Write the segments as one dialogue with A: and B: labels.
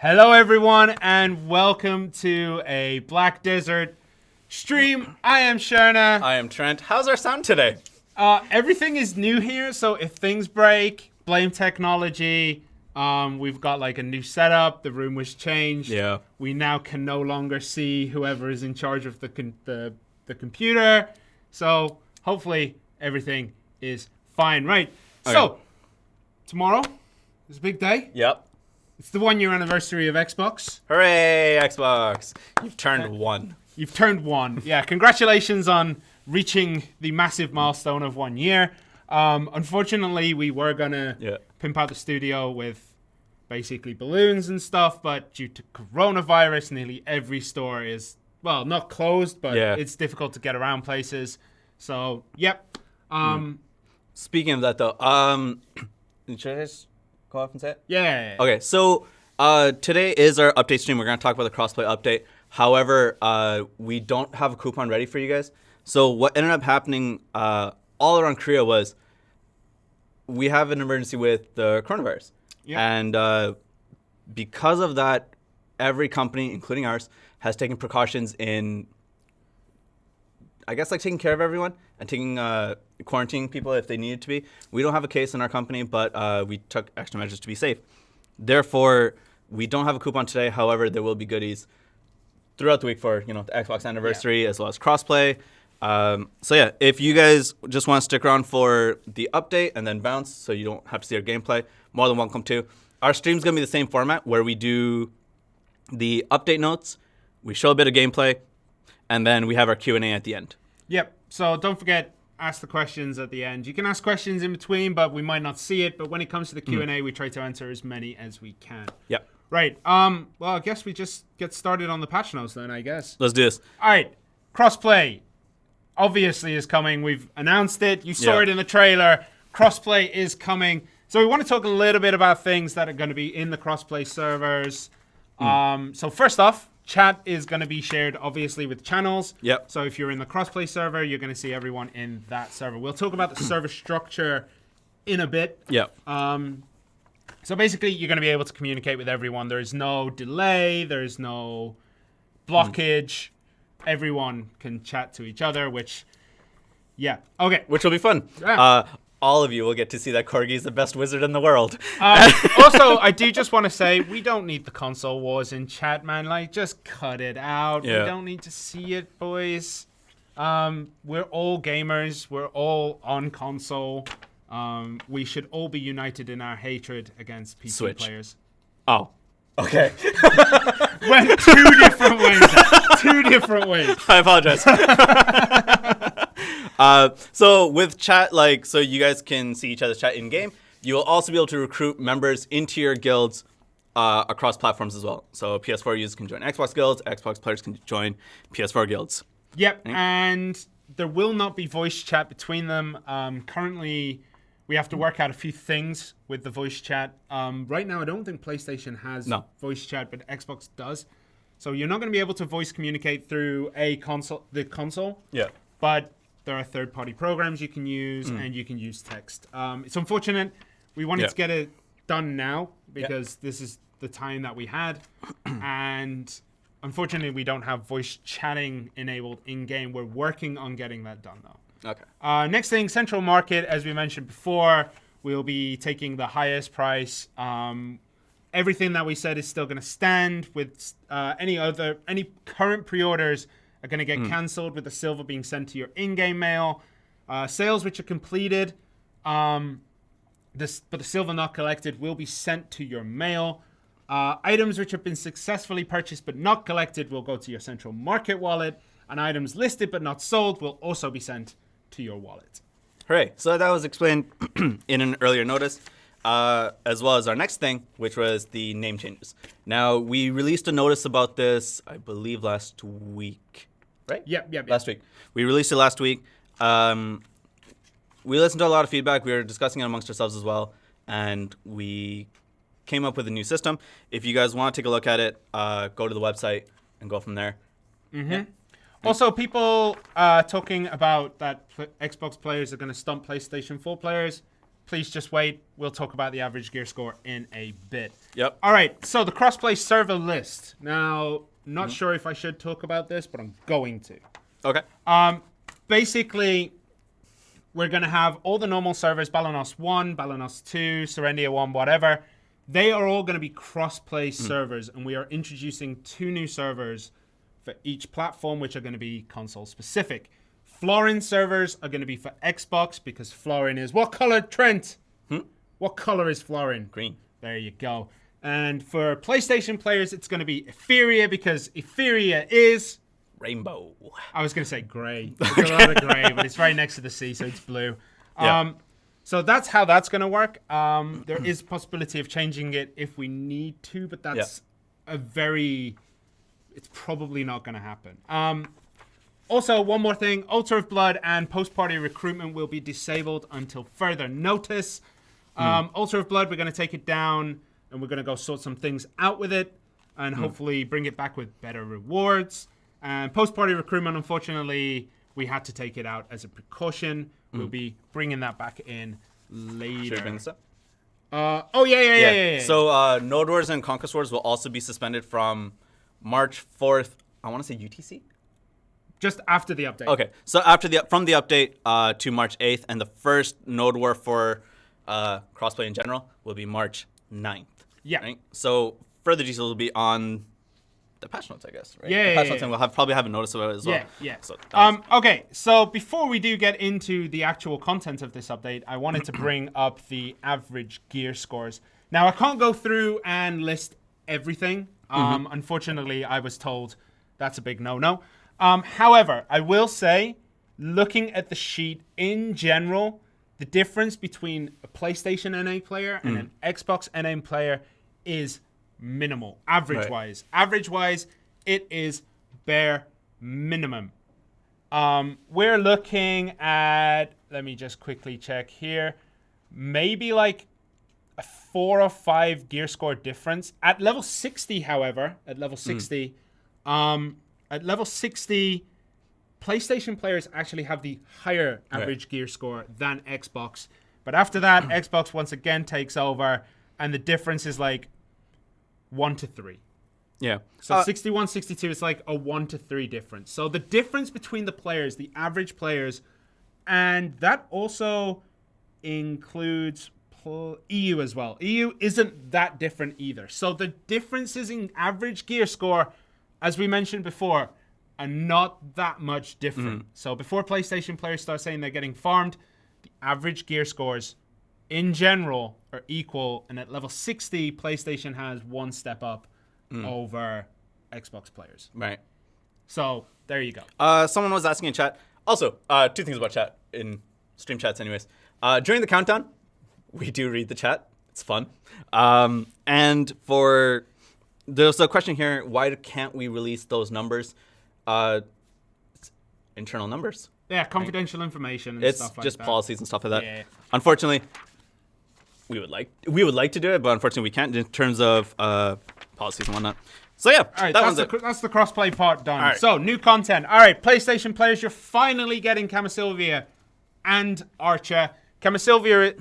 A: Hello, everyone, and welcome to a Black Desert stream. I am Sherna.
B: I am Trent. How's our sound today?
A: Everything is new here, so if things break, blame technology. We've got like a new setup. The room was changed.
B: Yeah.
A: We now can no longer see whoever is in charge of the computer. So hopefully everything is fine. Right.
B: Okay.
A: So tomorrow is a big day.
B: Yep.
A: It's the 1 year anniversary of Xbox.
B: Hooray, Xbox. You've turned one.
A: You've turned one. Yeah, congratulations on reaching the massive milestone of 1 year. Unfortunately, we were going to pimp out the studio with basically balloons and stuff, but due to coronavirus, nearly every store is, well, not closed, but it's difficult to get around places. So, yep.
B: Speaking of that, though, should I just go off and say it?
A: Yeah.
B: Okay, so today is our update stream. We're going to talk about the crossplay update. However, we don't have a coupon ready for you guys. So what ended up happening all around Korea was we have an emergency with the coronavirus.
A: Yep.
B: And because of that, every company, including ours, has taken precautions in, I guess, like taking care of everyone and taking quarantining people if they needed to be. We don't have a case in our company, but we took extra measures to be safe. Therefore, we don't have a coupon today. However, there will be goodies throughout the week for the Xbox anniversary as well as crossplay. So yeah, if you guys just want to stick around for the update and then bounce so you don't have to see our gameplay, more than welcome to. Our stream's going to be the same format where we do the update notes, we show a bit of gameplay, and then we have our Q&A at the end.
A: Yep. So don't forget, ask the questions at the end. You can ask questions in between, but we might not see it. But when it comes to the Q&A, we try to answer as many as we can.
B: Yep.
A: Right. Well, I guess we just get started on the patch notes then, I guess.
B: Let's do this.
A: All right. Crossplay obviously is coming. We've announced it. You saw it in the trailer. Crossplay is coming. So we want to talk a little bit about things that are going to be in the crossplay servers. So first off, chat is going to be shared, obviously, with channels.
B: Yep.
A: So if you're in the crossplay server, you're going to see everyone in that server. We'll talk about the server structure in a bit.
B: Yep.
A: So basically, you're going to be able to communicate with everyone. There's no delay. There's no blockage. Everyone can chat to each other, which, okay.
B: Which will be fun.
A: Yeah.
B: All of you will get to see that Corgi is the best wizard in the world.
A: Also, I do just want to say, we don't need the console wars in chat, man. Like, just cut it out.
B: Yeah.
A: We don't need to see it, boys. We're all gamers. We're all on console. We should all be united in our hatred against PC
B: Switch.
A: players.
B: Oh. Okay.
A: Went two different ways. Two different ways.
B: I apologize. So with chat, so you guys can see each other's chat in game. You will also be able to recruit members into your guilds across platforms as well. So PS4 users can join Xbox guilds. Xbox players can join PS4 guilds.
A: Yep, and there will not be voice chat between them. Currently, we have to work out a few things with the voice chat. Right now, I don't think PlayStation has voice chat, but Xbox does. So you're not going to be able to voice communicate through the console.
B: Yeah.
A: But there are third-party programs you can use, and you can use text. It's unfortunate. We wanted to get it done now because this is the time that we had. And unfortunately, we don't have voice chatting enabled in-game. We're working on getting that done, though.
B: Okay.
A: Next thing, Central Market, as we mentioned before, we'll be taking the highest price. Everything that we said is still going to stand. With any current pre-orders are going to get cancelled, with the silver being sent to your in-game mail. Sales which are completed, but the silver not collected will be sent to your mail. Items which have been successfully purchased but not collected will go to your Central Market wallet, and items listed but not sold will also be sent to your wallet.
B: Hooray. So that was explained in an earlier notice, as well as our next thing, which was the name changes. Now, we released a notice about this, I believe, last week. Right?
A: Yep.
B: Last week. We released it last week. We listened to a lot of feedback. We were discussing it amongst ourselves as well, and we came up with a new system. If you guys want to take a look at it, go to the website and go from there.
A: Mm-hmm. Yeah. Also, people talking about that Xbox players are going to stump PlayStation 4 players. please just wait. We'll talk about the average gear score in a bit.
B: Yep.
A: All right, so the crossplay server list. Now, not sure if I should talk about this, but I'm going to.
B: Okay.
A: Basically, we're going to have all the normal servers, Balanos 1, Balanos 2, Serendia 1, whatever. They are all going to be cross-play servers, and we are introducing 2 new servers for each platform, which are going to be console-specific. Florin servers are going to be for Xbox, because Florin is... What color, Trent? What color is Florin?
B: Green.
A: There you go. And for PlayStation players, it's going to be Etheria, because Etheria is...
B: Rainbow.
A: I was going to say gray. There's a lot of gray, but it's right next to the sea, so it's blue.
B: Yeah.
A: So that's how that's going to work. There is possibility of changing it if we need to, but that's it's probably not going to happen. Also, one more thing. Altar of Blood and post-party recruitment will be disabled until further notice. Altar of Blood, we're going to take it down, and we're going to go sort some things out with it, and hopefully bring it back with better rewards. And post-party recruitment, unfortunately, we had to take it out as a precaution. We'll be bringing that back in later.
B: Should we bring this up?
A: Yeah.
B: So Node Wars and Conquest Wars will also be suspended from March 4th. I want to say UTC?
A: Just after the update.
B: Okay, so from the update to March 8th, and the first Node War for crossplay in general will be March 9th.
A: Yeah.
B: Right? So further details will be on the patch notes, I guess, right?
A: Yeah,
B: the patch
A: yeah,
B: notes, and we'll probably have a notice about it as well.
A: Yeah.
B: So
A: okay, so before we do get into the actual content of this update, I wanted to bring up the average gear scores. Now, I can't go through and list everything. Unfortunately, I was told that's a big no-no. However, I will say, looking at the sheet in general, the difference between a PlayStation NA player and an Xbox NA player is minimal, average-wise.
B: Right.
A: Average-wise, it is bare minimum. We're looking at, let me just quickly check here, maybe like a 4 or 5 gear score difference. At level 60, however, at level 60, PlayStation players actually have the higher average gear score than Xbox. But after that, Xbox once again takes over, and the difference is like 1 to 3.
B: Yeah.
A: So 61, 62 is like a 1 to 3 difference. So the difference between the players, the average players, and that also includes EU as well. EU isn't that different either. So the differences in average gear score, as we mentioned before, are not that much different. So before PlayStation players start saying they're getting farmed, the average gear scores in general are equal, and at level 60, PlayStation has 1 step up over Xbox players.
B: Right.
A: So there you go.
B: Someone was asking in chat. Also, 2 things about chat in stream chats anyways. During the countdown, we do read the chat. It's fun. And there's a question here, why can't we release those numbers? It's internal numbers.
A: Yeah, confidential information and
B: it's
A: stuff like that.
B: It's just policies and stuff like that.
A: Yeah.
B: Unfortunately, we would like to do it, but unfortunately we can't in terms of policies and whatnot. So yeah,
A: all right,
B: that's
A: the crossplay part done.
B: All right.
A: So new content. All right, PlayStation players, you're finally getting Camasylvia and Archer. Camasylvia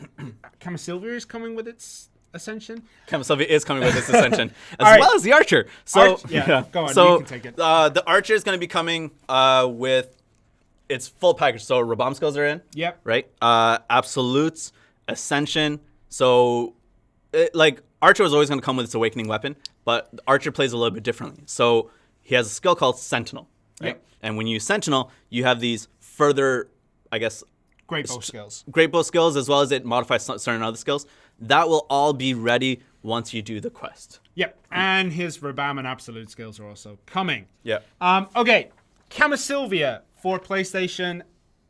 A: is coming with its Ascension.
B: Camasylvia is coming with its Ascension, as well as the Archer. So
A: go on,
B: so
A: you can take it.
B: The Archer is going to be coming with its full package. So Rabam skills are in.
A: Yep.
B: Right. Absolutes, Ascension. So Archer was always going to come with its Awakening weapon, but the Archer plays a little bit differently. So he has a skill called Sentinel. Right.
A: Yep.
B: And when you use Sentinel, you have these further, I guess,
A: Great bow skills.
B: Great bow skills, as well as it modifies certain other skills. That will all be ready once you do the quest.
A: Yep. And his Rabam and Absolute skills are also coming.
B: Yeah.
A: Okay. Camasylvia for PlayStation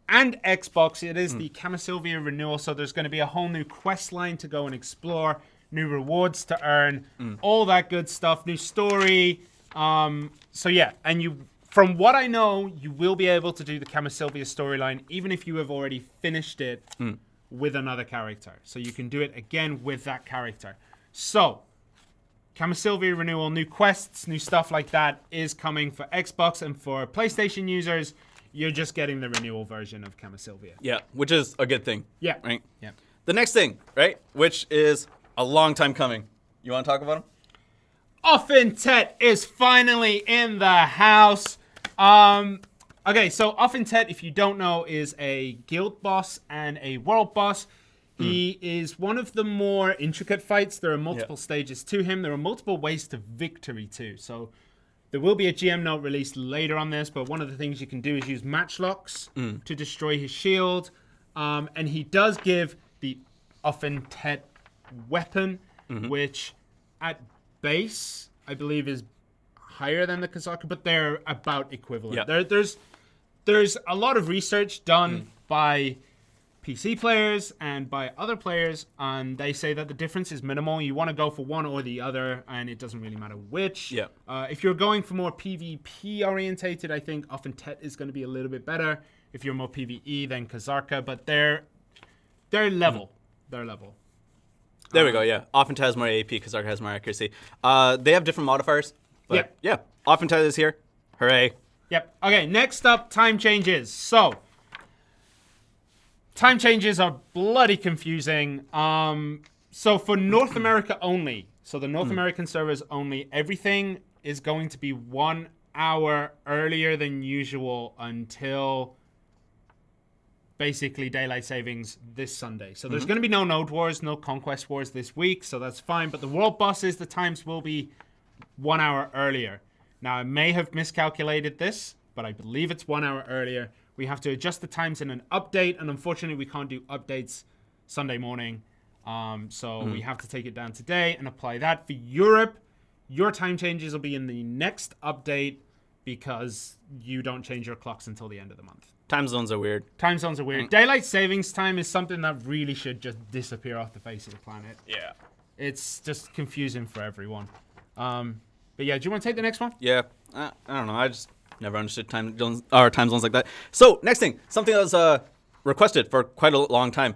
A: and Xbox. It is the Camasylvia renewal, so there's going to be a whole new quest line to go and explore, new rewards to earn, all that good stuff, new story. So yeah, and from what I know, you will be able to do the Camasylvia storyline even if you have already finished it with another character. So you can do it again with that character. So, Camasylvia renewal, new quests, new stuff like that is coming for Xbox, and for PlayStation users, you're just getting the renewal version of Camasylvia.
B: Yeah, which is a good thing.
A: Yeah.
B: Right?
A: Yeah.
B: The next thing, right, which is a long time coming. You want to talk about him?
A: Untitled is finally in the house. Okay, so Untitled, if you don't know, is a guild boss and a world boss. He is one of the more intricate fights. There are multiple stages to him. There are multiple ways to victory too. So there will be a GM note released later on this, but one of the things you can do is use matchlocks to destroy his shield. And he does give the Untitled weapon, which at base, I believe, is higher than the Kazaka, but they're about equivalent.
B: Yeah.
A: There's a lot of research done by PC players and by other players, and they say that the difference is minimal. You want to go for one or the other, and it doesn't really matter which.
B: Yeah.
A: If you're going for more PvP orientated, I think Untitled is going to be a little bit better. If you're more PvE, then Kazarka, but they're level. They're level.
B: There we go, yeah. Untitled has more AP, Kazarka has more accuracy. They have different modifiers. But yeah, Untitled is here. Hooray.
A: Yep. Okay, next up, time changes. So, time changes are bloody confusing. So for North America only, so the North American servers only, everything is going to be 1 hour earlier than usual until basically daylight savings this Sunday. So there's going to be no node wars, no conquest wars this week, so that's fine. But the world bosses, the times will be 1 hour earlier. Now, I may have miscalculated this, but I believe it's 1 hour earlier. We have to adjust the times in an update, and unfortunately, we can't do updates Sunday morning. So we have to take it down today and apply that. For Europe, your time changes will be in the next update because you don't change your clocks until the end of the month.
B: Time zones are weird.
A: Time zones are weird. Daylight savings time is something that really should just disappear off the face of the planet.
B: Yeah.
A: It's just confusing for everyone. But yeah, do you want to take the next one?
B: Yeah. I don't know. I just never understood time zones like that. So, next thing. Something that was requested for quite a long time.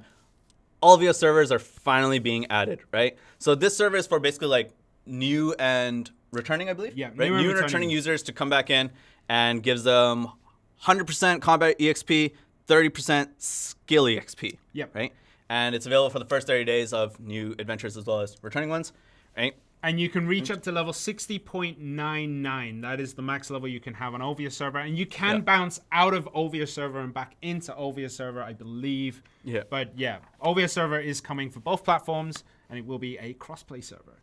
B: All of your servers are finally being added, right? So this server is for basically like new and returning, I believe.
A: Yeah,
B: right? New and returning users to come back in, and gives them 100% combat EXP, 30% skill EXP.
A: Yep.
B: Right? And it's available for the first 30 days of new adventures as well as returning ones, right?
A: And you can reach up to level 60.99. That is the max level you can have on Ovia server. And you can bounce out of Ovia server and back into Ovia server, I believe.
B: Yeah.
A: But yeah, Ovia server is coming for both platforms, and it will be a crossplay server.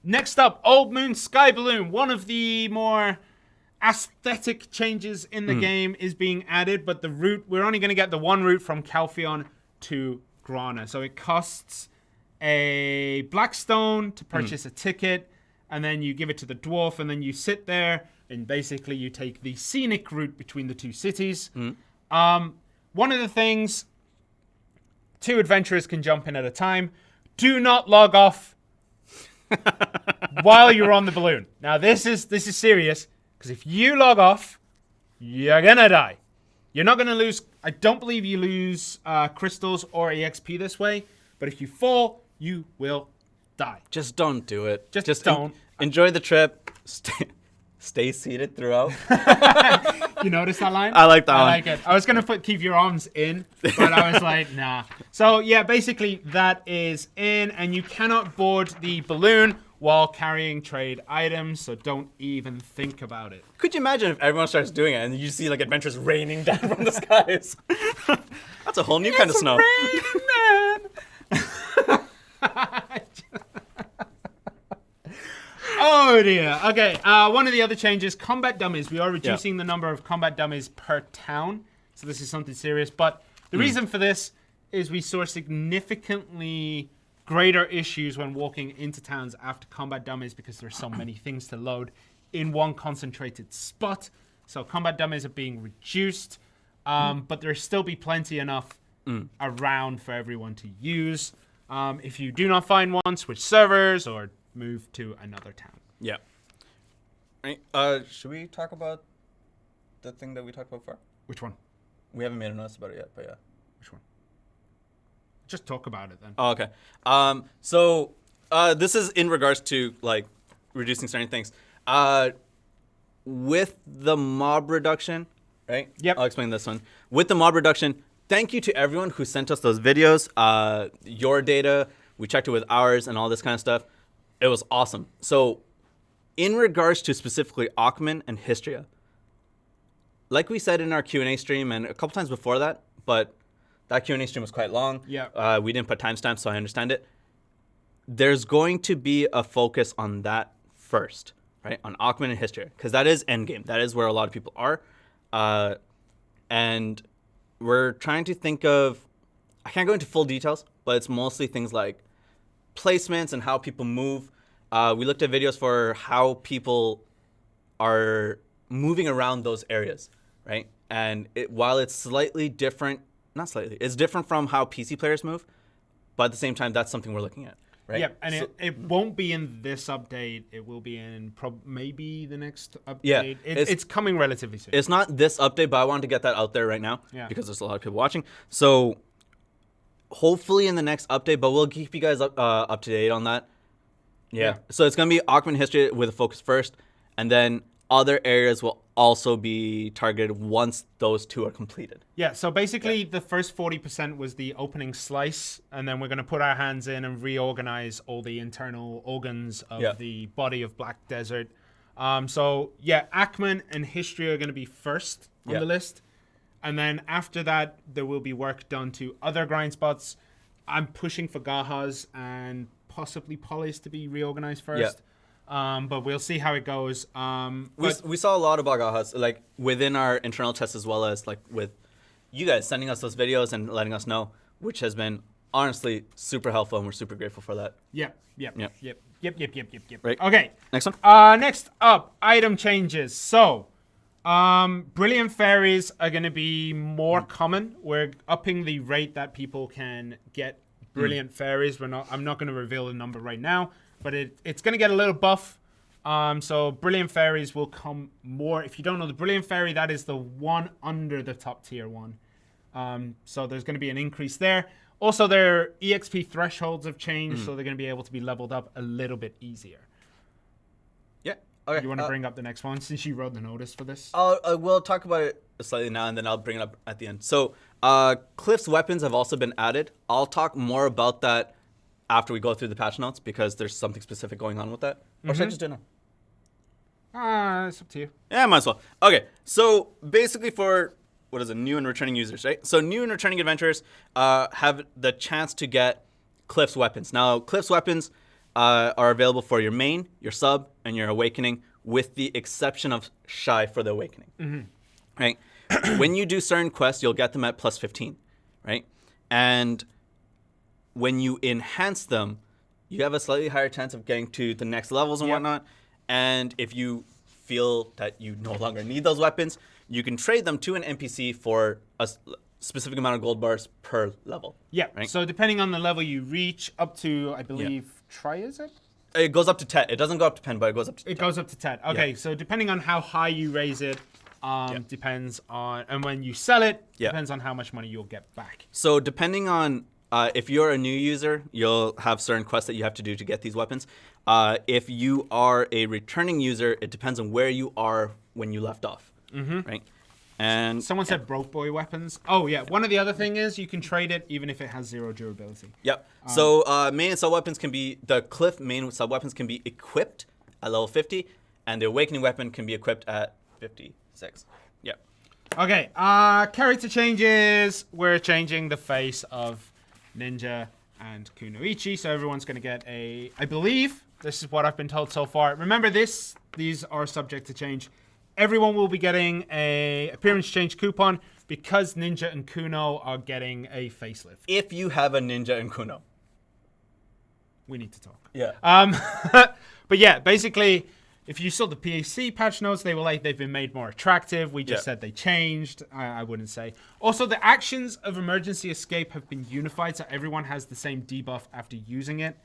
A: Next up, Old Moon Sky Balloon. One of the more aesthetic changes in the game is being added, but the route, we're only going to get the one route from Calpheon to Grana. So it costs a Blackstone to purchase a ticket, and then you give it to the dwarf, and then you sit there, and basically you take the scenic route between the two cities. One of the things, 2 adventurers can jump in at a time. Do not log off while you're on the balloon. Now this is serious, because if you log off, you're gonna die. You're not gonna lose. I don't believe you lose crystals or EXP this way, but if you fall, you will die.
B: Just don't do it.
A: Just don't.
B: Enjoy the trip. Stay seated throughout.
A: You notice that line?
B: I like that one.
A: I like it. I was going to keep your arms in, but I was like, nah. So, yeah, basically that is in, and you cannot board the balloon while carrying trade items, so don't even think about it.
B: Could you imagine if everyone starts doing it and you see like adventures raining down from the skies? That's a whole new kind of snow.
A: Rain, man. Oh dear. Okay. One of the other changes, combat dummies. We are reducing the number of combat dummies per town. So this is something serious. But the reason for this is we saw significantly greater issues when walking into towns after combat dummies because there's so many things to load in one concentrated spot. So combat dummies are being reduced, but there'll still be plenty enough around for everyone to use. If you do not find one, switch servers or move to another town.
B: Yeah. Right. Should we talk about the thing that we talked about before?
A: Which one?
B: We haven't made a notice about it yet, but yeah.
A: Which one? Just talk about it then.
B: Oh, okay. So this is in regards to like reducing certain things. With the mob reduction, right?
A: Yep.
B: I'll explain this one. With the mob reduction, thank you to everyone who sent us those videos. Your data, we checked it with ours and all this kind of stuff. It was awesome. So in regards to specifically Ackman and Hystria, like we said in our Q&A stream and a couple times before that, but that Q&A stream was quite long.
A: Yeah.
B: We didn't put timestamps, so I understand it. There's going to be a focus on that first, right? On Ackman and Hystria, because that is endgame. That is where a lot of people are. And we're trying to think of, I can't go into full details, but it's mostly things like placements and how people move. We looked at videos for how people are moving around those areas, right? And while it's slightly different, not slightly, it's different from how PC players move, but at the same time, that's something we're looking at, right?
A: Yeah, and so, it won't be in this update. It will be in maybe the next update.
B: Yeah,
A: it's coming relatively soon.
B: It's not this update, but I wanted to get that out there right now because there's a lot of people watching. So hopefully in the next update, but we'll keep you guys up to date on that. Yeah. So it's going to be Ackman History with a focus first, and then other areas will also be targeted once those two are completed.
A: Yeah, so basically the first 40% was the opening slice, and then we're going to put our hands in and reorganize all the internal organs of the body of Black Desert. So, Ackman and History are going to be first on the list. And then after that, there will be work done to other grind spots. I'm pushing for Gahas and possibly Polys to be reorganized first. But we'll see how it goes.
B: We saw a lot of Gahas, like within our internal tests, as well as like with you guys sending us those videos and letting us know, which has been honestly super helpful, and we're super grateful for that.
A: Yep.
B: Right.
A: Okay.
B: Next one.
A: Next up, item changes. So, Brilliant Fairies are going to be more common. We're upping the rate that people can get Brilliant Fairies. I'm not going to reveal the number right now, but it's going to get a little buff. So Brilliant Fairies will come more. If you don't know the Brilliant Fairy, that is the one under the top tier one. So there's going to be an increase there. Also, their EXP thresholds have changed, so they're going to be able to be leveled up a little bit easier.
B: Yeah. Okay.
A: You want to bring up the next one since you wrote the notice for this?
B: We'll talk about it slightly now, and then I'll bring it up at the end. So Cliff's weapons have also been added. I'll talk more about that after we go through the patch notes because there's something specific going on with that. Or should I just do it now?
A: It's up to you.
B: Yeah, might as well. Okay, so basically for, new and returning users, right? So new and returning adventurers have the chance to get Cliff's weapons. Now, Cliff's weapons are available for your main, your sub, and your awakening, with the exception of Shy for the awakening, right? When you do certain quests, you'll get them at plus 15, right? And when you enhance them, you have a slightly higher chance of getting to the next levels and whatnot. And if you feel that you no longer need those weapons, you can trade them to an NPC for a specific amount of gold bars per level.
A: Yeah,
B: right?
A: So depending on the level you reach, up to, I believe, try is it?
B: It goes up to 10. It doesn't go up to 10, but it goes up to 10.
A: It goes up to 10. Okay, so depending on how high you raise it, depends on, and when you sell it, depends on how much money you'll get back.
B: So depending on, if you're a new user, you'll have certain quests that you have to do to get these weapons. If you are a returning user, it depends on where you are when you left off, right? And
A: someone said broke boy weapons. Oh yeah, one of the other thing is you can trade it even if it has 0 durability.
B: Yep. So main and sub weapons can be, the Cliff main sub weapons can be equipped at level 50, and the awakening weapon can be equipped at 56. Yep.
A: Okay. Character changes. We're changing the face of Ninja and Kunoichi, so everyone's going to get I believe this is what I've been told so far. Remember these are subject to change. Everyone will be getting a appearance change coupon because Ninja and Kuno are getting a facelift.
B: If you have a Ninja and Kuno.
A: We need to talk.
B: Yeah.
A: But yeah, basically, if you saw the PAC patch notes, they've been made more attractive. We just said they changed. I wouldn't say. Also, the actions of emergency escape have been unified, so everyone has the same debuff after using it.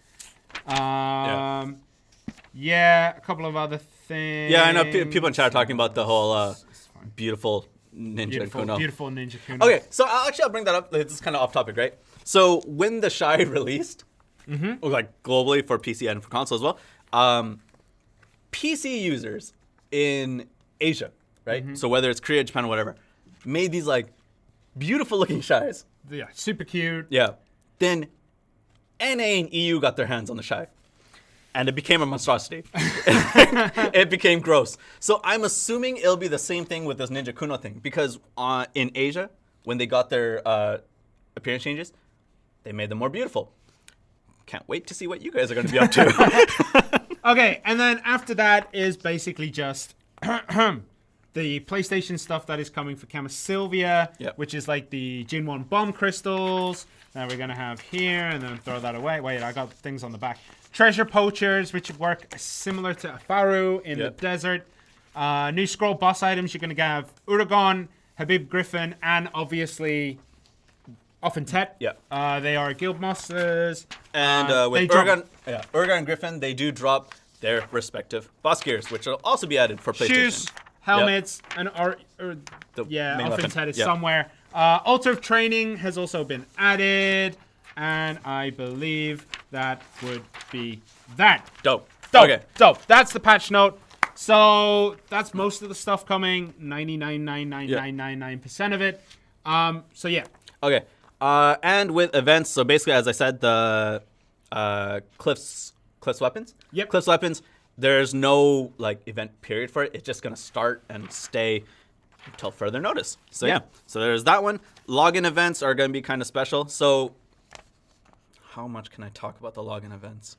A: Yeah, a couple of other things.
B: Yeah, I know people in chat are talking about the whole beautiful Ninja and Kuno.
A: Beautiful Ninja Kuno.
B: Okay, so I'll bring that up. This is kind of off topic, right? So when the Shy released, like globally for PC and for console as well, PC users in Asia, right? So whether it's Korea, Japan, or whatever, made these like beautiful looking Shies.
A: Yeah, super cute.
B: Yeah. Then NA and EU got their hands on the Shy. And it became a monstrosity. It became gross. So I'm assuming it'll be the same thing with this Ninja Kuno thing. Because in Asia, when they got their appearance changes, they made them more beautiful. Can't wait to see what you guys are going to be up to.
A: Okay, and then after that is basically just the PlayStation stuff that is coming for Camus Sylvia, which is like the Jin-1 bomb crystals that we're going to have here, and then throw that away. Wait, I got things on the back. Treasure poachers, which work similar to Afaru in the desert. New scroll boss items, you're going to have Uragon, Habib Griffin, and obviously Offentet. They are guild masters.
B: And with Uragon and Griffin, they do drop their respective boss gears, which will also be added for PlayStation.
A: Shoes, helmets, and Offentet is somewhere. Altar of Training has also been added. And I believe that would be that.
B: Dope.
A: Okay. Dope. That's the patch note. So that's most of the stuff coming. 99.99999% of it. So yeah.
B: Okay. And with events, so basically, as I said, the Cliff's weapons.
A: Yep.
B: Cliff's weapons. There's no like event period for it. It's just gonna start and stay until further notice. So yeah. So there's that one. Login events are gonna be kind of special. So how much can I talk about the login events?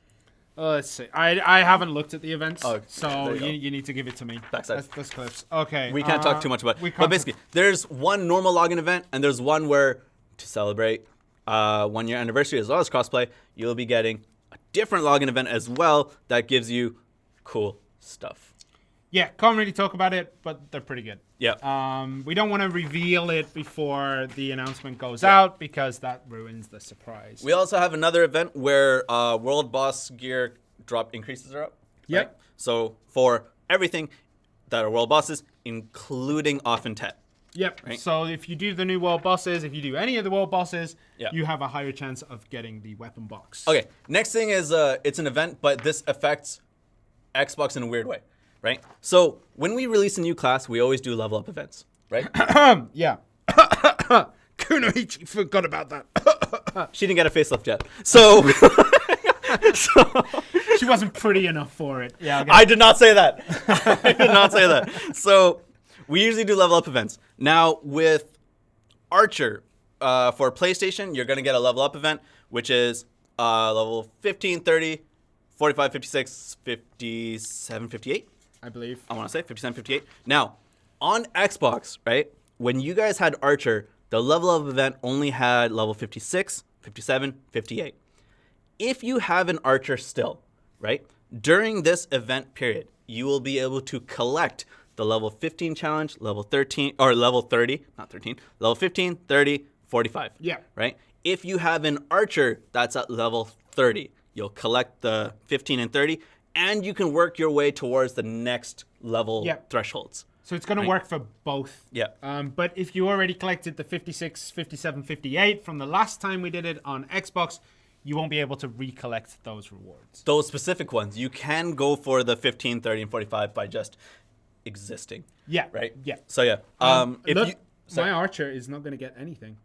A: Let's see. I haven't looked at the events, so
B: you
A: you need to give it to me.
B: Backside.
A: That's Cliffs. Okay.
B: We can't talk too much about it. But basically, there's one normal login event, and there's one where, to celebrate 1 year anniversary as well as crossplay, you'll be getting a different login event as well that gives you cool stuff.
A: Yeah, can't really talk about it, but they're pretty good.
B: Yeah.
A: We don't want to reveal it before the announcement goes out because that ruins the surprise.
B: We also have another event where world boss gear drop increases are up.
A: Yep.
B: Right? So for everything that are world bosses, including Offentet.
A: Yep.
B: Right?
A: So if you do the new world bosses, if you do any of the world bosses,
B: Yeah.
A: you have a higher chance of getting the weapon box.
B: Okay. Next thing is it's an event, but this affects Xbox in a weird way. Right? So when we release a new class, we always do level up events, right?
A: Yeah. Kunoichi forgot about that.
B: She didn't get a facelift yet. So,
A: She wasn't pretty enough for it. Yeah. Okay.
B: I did not say that. I did not say that. So we usually do level up events. Now with Archer, for PlayStation, you're going to get a level up event, which is level 15, 30, 45, 56, 57, 58.
A: I believe.
B: I want to say 57, 58. Now, on Xbox, right, when you guys had Archer, the level up event only had level 56, 57, 58. If you have an Archer still, right, during this event period, you will be able to collect the level 15 challenge, level 13, or level 30, not 13, level 15, 30, 45.
A: Yeah.
B: Right? If you have an Archer that's at level 30, you'll collect the 15 and 30, and you can work your way towards the next level thresholds.
A: So it's going to work for both.
B: Yeah.
A: But if you already collected the 56, 57, 58 from the last time we did it on Xbox, you won't be able to recollect those rewards.
B: Those specific ones. You can go for the 15, 30, and 45 by just existing.
A: Yeah.
B: Right?
A: Yeah.
B: So yeah.
A: Look, my Archer is not going to get anything.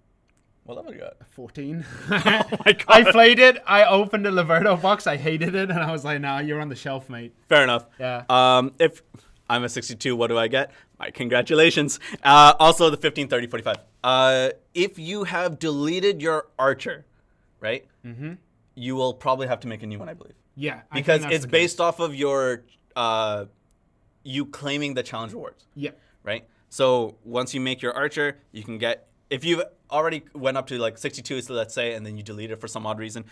B: What level you got?
A: 14.
B: Oh my God.
A: I played it. I opened the Laverto box. I hated it. And I was like, nah, you're on the shelf, mate.
B: Fair enough.
A: Yeah.
B: If I'm a 62, what do I get? My congratulations. Also, the 15, 30, 45. If you have deleted your Archer, right, you will probably have to make a new one, I believe.
A: Yeah.
B: Because it's based off of your you claiming the challenge rewards.
A: Yeah.
B: Right? So once you make your Archer, you can get, if you've already went up to like 62, so let's say, and then you delete it for some odd reason,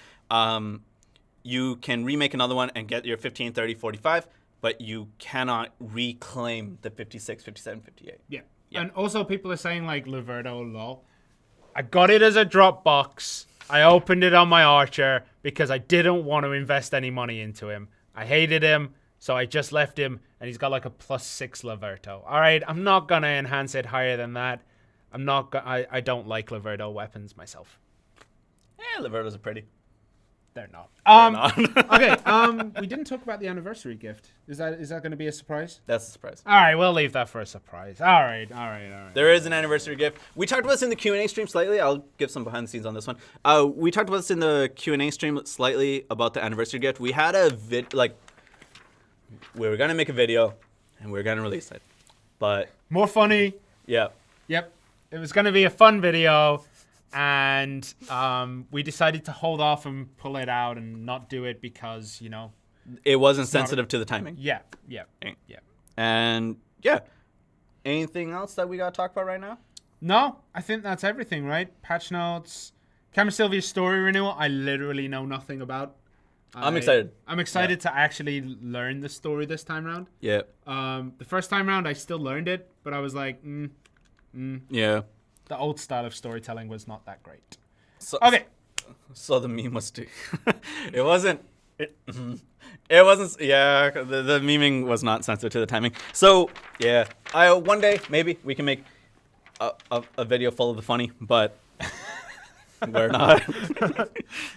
B: you can remake another one and get your 15, 30, 45, but you cannot reclaim the 56, 57, 58.
A: Yeah. And also people are saying like Laverto, lol. I got it as a drop box. I opened it on my Archer because I didn't want to invest any money into him. I hated him, so I just left him, and he's got like a +6 Laverto. All right, I'm not going to enhance it higher than that. I don't like Laverto weapons myself.
B: Lavertos are pretty.
A: They're not.
B: not.
A: Okay. We didn't talk about the anniversary gift. Is that going to be a surprise?
B: That's a surprise.
A: All right, we'll leave that for a surprise. All right.
B: There is an anniversary gift. We talked about this in the Q&A stream slightly. I'll give some behind the scenes on this one. We talked about this in the Q&A stream slightly about the anniversary gift. We had a we were gonna make a video, and we were gonna release it, but
A: more funny.
B: Yeah.
A: Yep. It was gonna be a fun video. And we decided to hold off and pull it out and not do it because,
B: it wasn't sensitive to the timing.
A: Yeah.
B: And yeah. Anything else that we got to talk about right now?
A: No, I think that's everything, right? Patch notes. Camera Sylvia's story renewal, I literally know nothing about.
B: I'm excited.
A: I'm excited to actually learn the story this time around.
B: Yeah.
A: The first time around, I still learned it, but I was like,
B: Yeah.
A: The old style of storytelling was not that great.
B: Okay. So the meme was it wasn't. It wasn't. Yeah, the memeing was not sensitive to the timing. So yeah, one day maybe we can make a video full of the funny, but we're not.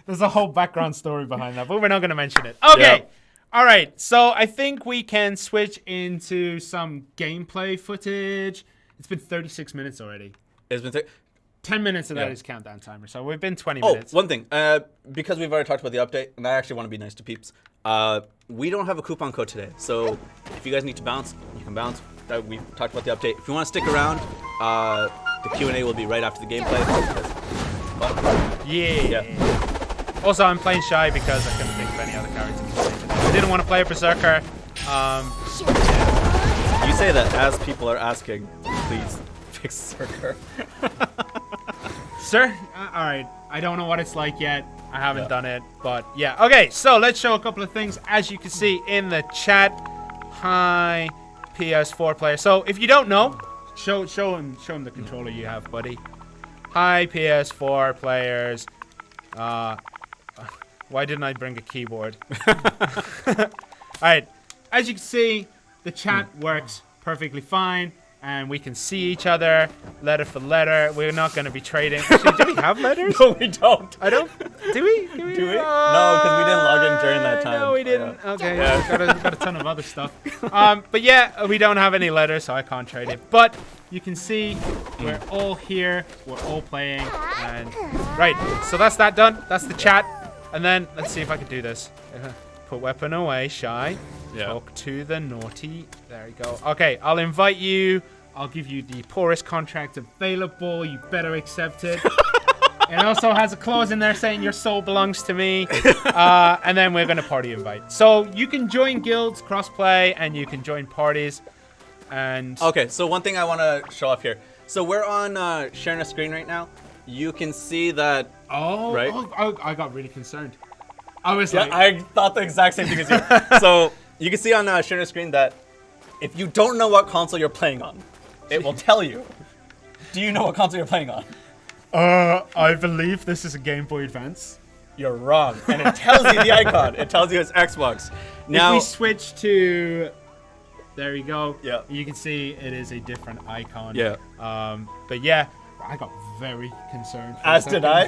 A: There's a whole background story behind that, but we're not going to mention it. Okay. Yeah. All right. So I think we can switch into some gameplay footage. It's been 36 minutes already.
B: It's been
A: 10 minutes of that is countdown timer, so we've been 20 minutes.
B: Oh, one thing. Because we've already talked about the update, and I actually want to be nice to peeps, we don't have a coupon code today. So if you guys need to bounce, you can bounce. We've talked about the update. If you want to stick around, the Q&A will be right after the gameplay.
A: Yeah. Also, I'm playing Shy because I couldn't think of any other characters to play today. I didn't want to play a Berserker.
B: You say that as people are asking, please. Berserker.
A: Sir? All right. I don't know what it's like yet. I haven't done it, but yeah. Okay, so let's show a couple of things. As you can see in the chat, hi, PS4 player. So if you don't know, show him the controller you have, buddy. Hi, PS4 players. Why didn't I bring a keyboard? All right. As you can see, the chat works perfectly fine. And we can see each other, letter for letter. We're not going to be trading. Actually, do we have letters?
B: No, we don't.
A: I don't. Do we?
B: Do we? No, because we didn't log in during that time.
A: No, we didn't. Yeah. Okay, yeah. got a ton of other stuff. But yeah, we don't have any letters, so I can't trade it. But you can see we're all here. We're all playing. And right, so that's that done. That's the chat. And then let's see if I can do this. Put weapon away, Shy.
B: Yeah.
A: Talk to the naughty. There we go. Okay, I'll invite you. I'll give you the poorest contract available. You better accept it. It also has a clause in there saying your soul belongs to me. And then we're going to party invite. So you can join guilds, crossplay, and you can join parties. And
B: okay, so one thing I want to show off here. So we're on sharing a screen right now. You can see that. Right?
A: I got really concerned. I was
B: I thought the exact same thing as you. So you can see on sharing a screen that if you don't know what console you're playing on, it will tell you. Do you know what console you're playing on?
A: I believe this is a Game Boy Advance.
B: You're wrong. And it tells you the icon. It tells you it's Xbox. Now,
A: if we switch to... There you go.
B: Yeah.
A: You can see it is a different icon.
B: Yeah.
A: But yeah, I got very concerned.
B: As did I.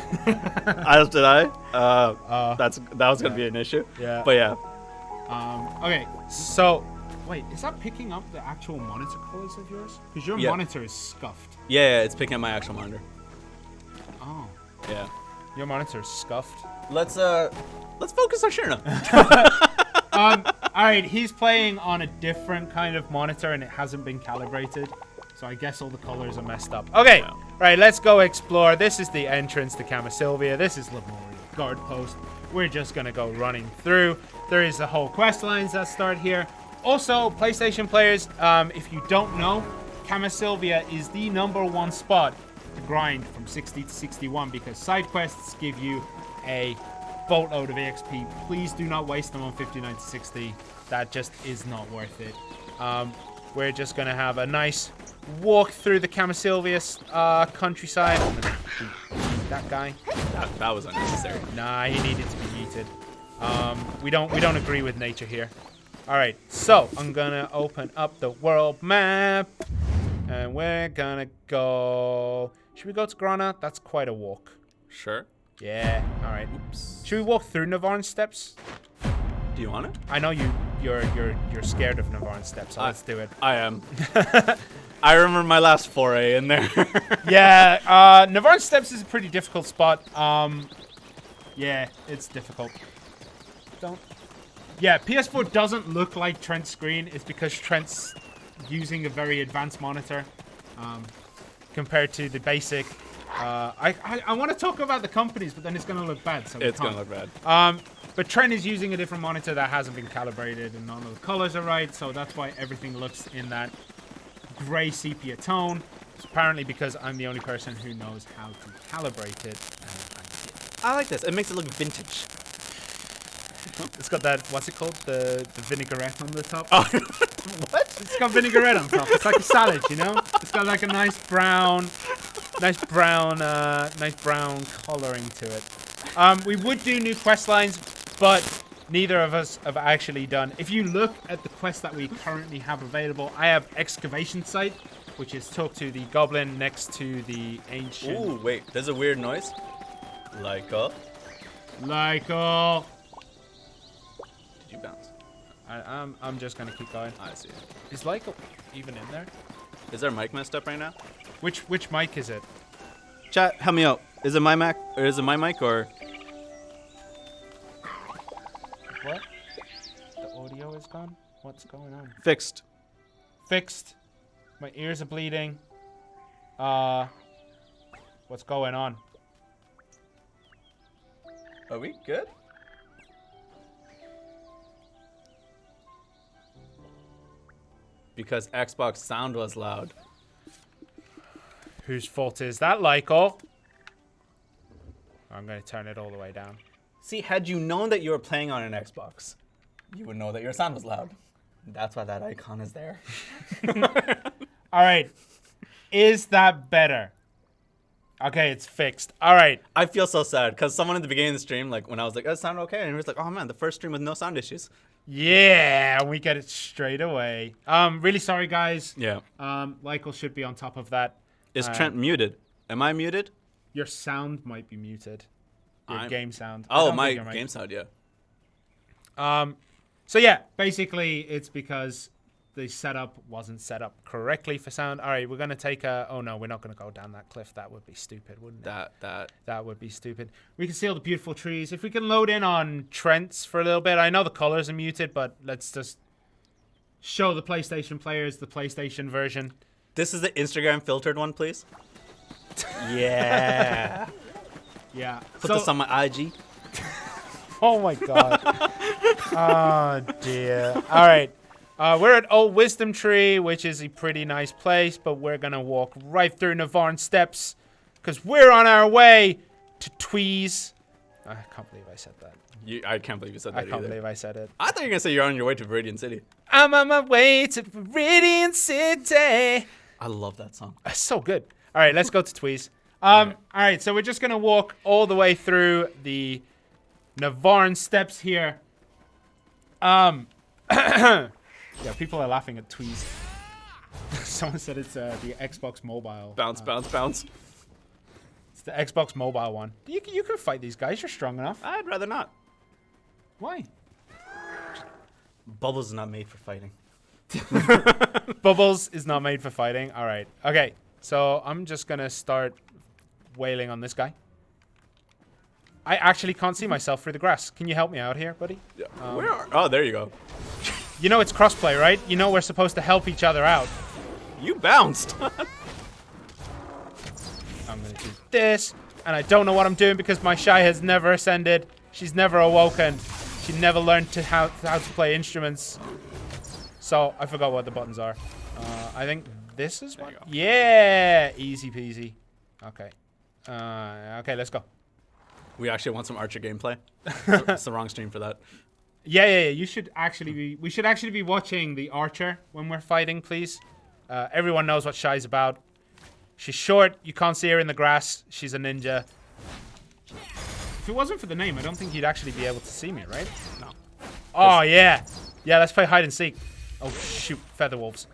B: As did I. That was going to be an issue.
A: Yeah.
B: But yeah.
A: Okay, so... Wait, is that picking up the actual monitor colors of yours? Because your monitor is scuffed.
B: Yeah, it's picking up my actual monitor.
A: Oh.
B: Yeah.
A: Your monitor is scuffed.
B: Let's focus on Shirna.
A: All right, he's playing on a different kind of monitor and it hasn't been calibrated. So I guess all the colors are messed up. Okay, right, let's go explore. This is the entrance to Camera Sylvia. This is Lemurian Guard Post. We're just going to go running through. There is the whole quest lines that start here. Also, PlayStation players, if you don't know, Camera Sylvia is the #1 spot to grind from 60 to 61 because side quests give you a boatload of EXP. Please do not waste them on 59 to 60. That just is not worth it. We're just going to have a nice walk through the Camera Sylvia countryside. I'm gonna beat that guy.
B: That was unnecessary.
A: Nah, he needed to be yeeted. We don't agree with nature here. All right, so I'm gonna open up the world map, and we're gonna go. Should we go to Grana? That's quite a walk.
B: Sure.
A: Yeah. All right.
B: Oops.
A: Should we walk through Navarre's steps?
B: Do you want it?
A: I know you're scared of Navarre's steps, so let's do it.
B: I am. I remember my last foray in there.
A: Yeah. Navarre's steps is a pretty difficult spot. Yeah, it's difficult. Don't. Yeah, PS4 doesn't look like Trent's screen. It's because Trent's using a very advanced monitor compared to the basic. I want to talk about the companies, but then it's going to look bad. So
B: It's going to look bad.
A: But Trent is using a different monitor that hasn't been calibrated, and none of the colors are right. So that's why everything looks in that gray sepia tone. It's apparently because I'm the only person who knows how to calibrate it.
B: I like this. It makes it look vintage.
A: It's got that, what's it called? The vinaigrette on the top.
B: Oh, what?
A: It's got vinaigrette on top. It's like a salad, you know? It's got like a nice brown coloring to it. We would do new quest lines, but neither of us have actually done. If you look at the quest that we currently have available, I have excavation site, which is talk to the goblin next to the ancient.
B: Ooh, wait. There's a weird noise. Like a... Did you bounce?
A: I'm just gonna keep going.
B: I see.
A: Is Lyco even in there?
B: Is our mic messed up right now?
A: Which mic is it?
B: Chat, help me out. Is it my Mac or is it my mic or?
A: What? The audio is gone? What's going on?
B: Fixed.
A: Fixed. My ears are bleeding. What's going on?
B: Are we good? Because Xbox sound was loud.
A: Whose fault is that, Lyco? I'm gonna turn it all the way down.
B: See, had you known that you were playing on an Xbox, you would know that your sound was loud. That's why that icon is there.
A: All right. Is that better? Okay, it's fixed. All right.
B: I feel so sad because someone at the beginning of the stream, like when I was like, "Oh, it sounded okay," and he was like, "Oh man, the first stream with no sound issues."
A: Yeah, we get it straight away. Really sorry, guys.
B: Yeah.
A: Lyco should be on top of that.
B: Is Trent muted? Am I muted?
A: Your sound might be muted. Your game sound.
B: Oh, my game sound, yeah.
A: So yeah, basically it's because the setup wasn't set up correctly for sound. All right, we're gonna take a. Oh no, we're not gonna go down that cliff. That would be stupid, wouldn't it?
B: That
A: would be stupid. We can see all the beautiful trees. If we can load in on Trent's for a little bit. I know the colors are muted, but let's just show the PlayStation players the PlayStation version.
B: This is the Instagram filtered one, please. Yeah.
A: Yeah.
B: Put this on my IG.
A: Oh my god. Oh dear. All right. We're at Old Wisdom Tree, which is a pretty nice place, but we're gonna walk right through Navarre Steps because we're on our way to Tweez. I can't believe I said that.
B: I can't believe you said that
A: I can't believe I said it.
B: I thought you were gonna say you're on your way to Viridian City.
A: I'm on my way to Viridian City.
B: I love that song.
A: That's so good. All right, let's go to Tweez. All right, so we're just gonna walk all the way through the Navarre Steps here. Yeah, people are laughing at Tweez. Someone said it's the Xbox Mobile.
B: Bounce.
A: It's the Xbox Mobile one. You can fight these guys. You're strong enough.
B: I'd rather not.
A: Why?
B: Bubbles is not made for fighting.
A: Bubbles is not made for fighting. All right. Okay. So I'm just going to start wailing on this guy. I actually can't see myself through the grass. Can you help me out here, buddy?
B: Yeah. Where are... Oh, there you go.
A: You know it's crossplay, right? You know we're supposed to help each other out.
B: You bounced.
A: I'm going to do this. And I don't know what I'm doing because my Shy has never ascended. She's never awoken. She never learned how to play instruments. So I forgot what the buttons are. I think this is one. Yeah, easy peasy. Okay. Okay, let's go.
B: We actually want some Archer gameplay. It's the wrong stream for that.
A: Yeah. You should actually be. We should actually be watching the Archer when we're fighting, please. Everyone knows what Shy's about. She's short. You can't see her in the grass. She's a ninja. If it wasn't for the name, I don't think you'd actually be able to see me, right?
B: No.
A: Oh yeah. Yeah. Let's play hide and seek. Oh shoot, feather wolves.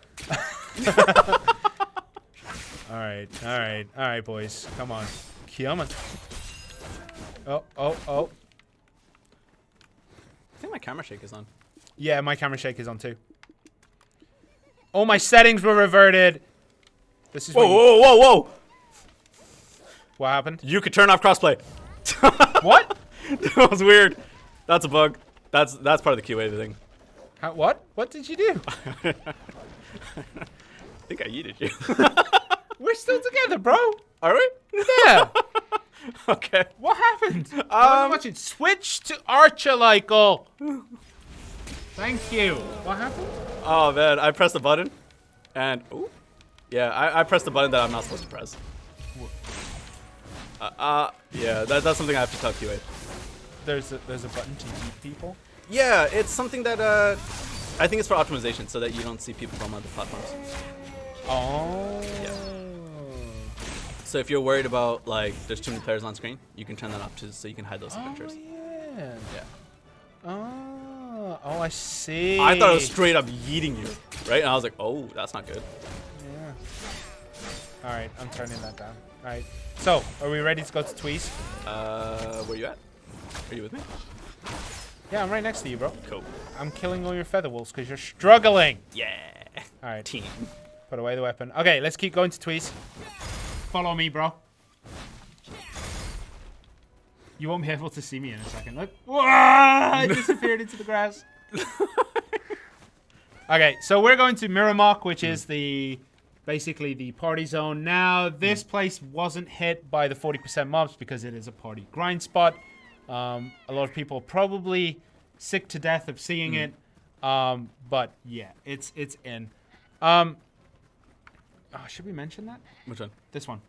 A: All right, boys. Come on. Oh, oh, oh.
B: I think my camera shake is on.
A: Yeah, my camera shake is on too. Oh, my settings were reverted. This is
B: Whoa, whoa, whoa, whoa!
A: What happened?
B: You could turn off crossplay.
A: What?
B: That was weird. That's a bug. That's part of the QA thing.
A: How, what? What did you do?
B: I think I yeeted you.
A: We're still together, bro.
B: Are we?
A: Yeah.
B: Okay.
A: What happened? I was watching. Switch to Archer, Michael. Thank you. What happened?
B: Oh man, I pressed the button, and ooh, yeah, I pressed the button that I'm not supposed to press. Yeah, that's something I have to tell QA.
A: There's a button to eat people.
B: Yeah, it's something that I think it's for optimization, so that you don't see people from other platforms.
A: Oh.
B: Yeah. So if you're worried about like there's too many players on screen, you can turn that off so you can hide those pictures.
A: Yeah.
B: Yeah.
A: Oh, I see.
B: I thought it was straight up yeeting you, right? And I was like, oh, that's not good.
A: Yeah. All right, I'm turning that down. All right. So, are we ready to go to Tweez?
B: Where you at? Are you with me?
A: Yeah, I'm right next to you, bro.
B: Cool.
A: I'm killing all your feather wolves because you're struggling.
B: Yeah.
A: All right.
B: Team.
A: Put away the weapon. Okay, let's keep going to Tweez. Follow me, bro. You won't be able to see me in a second. Look. Whoa! I disappeared into the grass. Okay, so we're going to Miramok, which is basically the party zone. Now, this place wasn't hit by the 40% mobs because it is a party grind spot. A lot of people are probably sick to death of seeing it. But yeah, it's in. Oh, should we mention that?
B: Which one?
A: This one.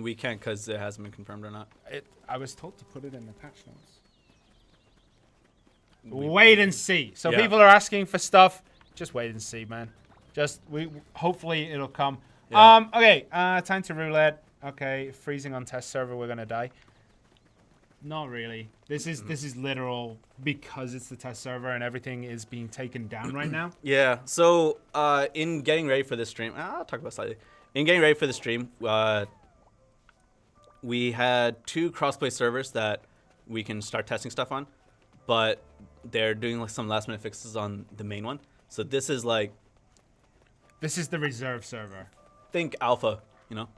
B: We can't because it hasn't been confirmed or not.
A: I was told to put it in the patch notes. Wait and see. So
B: Yeah.
A: people are asking for stuff. Just wait and see, man. Hopefully it'll come.
B: Yeah.
A: Okay. Time to roulette. Okay. Freezing on test server. We're gonna die. Not really. This is literal because it's the test server and everything is being taken down right now.
B: Yeah. So in getting ready for this stream, I'll talk about it slightly. In getting ready for the stream, we had 2 crossplay servers that we can start testing stuff on, but they're doing like some last minute fixes on the main one. So this is like,
A: This is the reserve server.
B: think alpha, you know?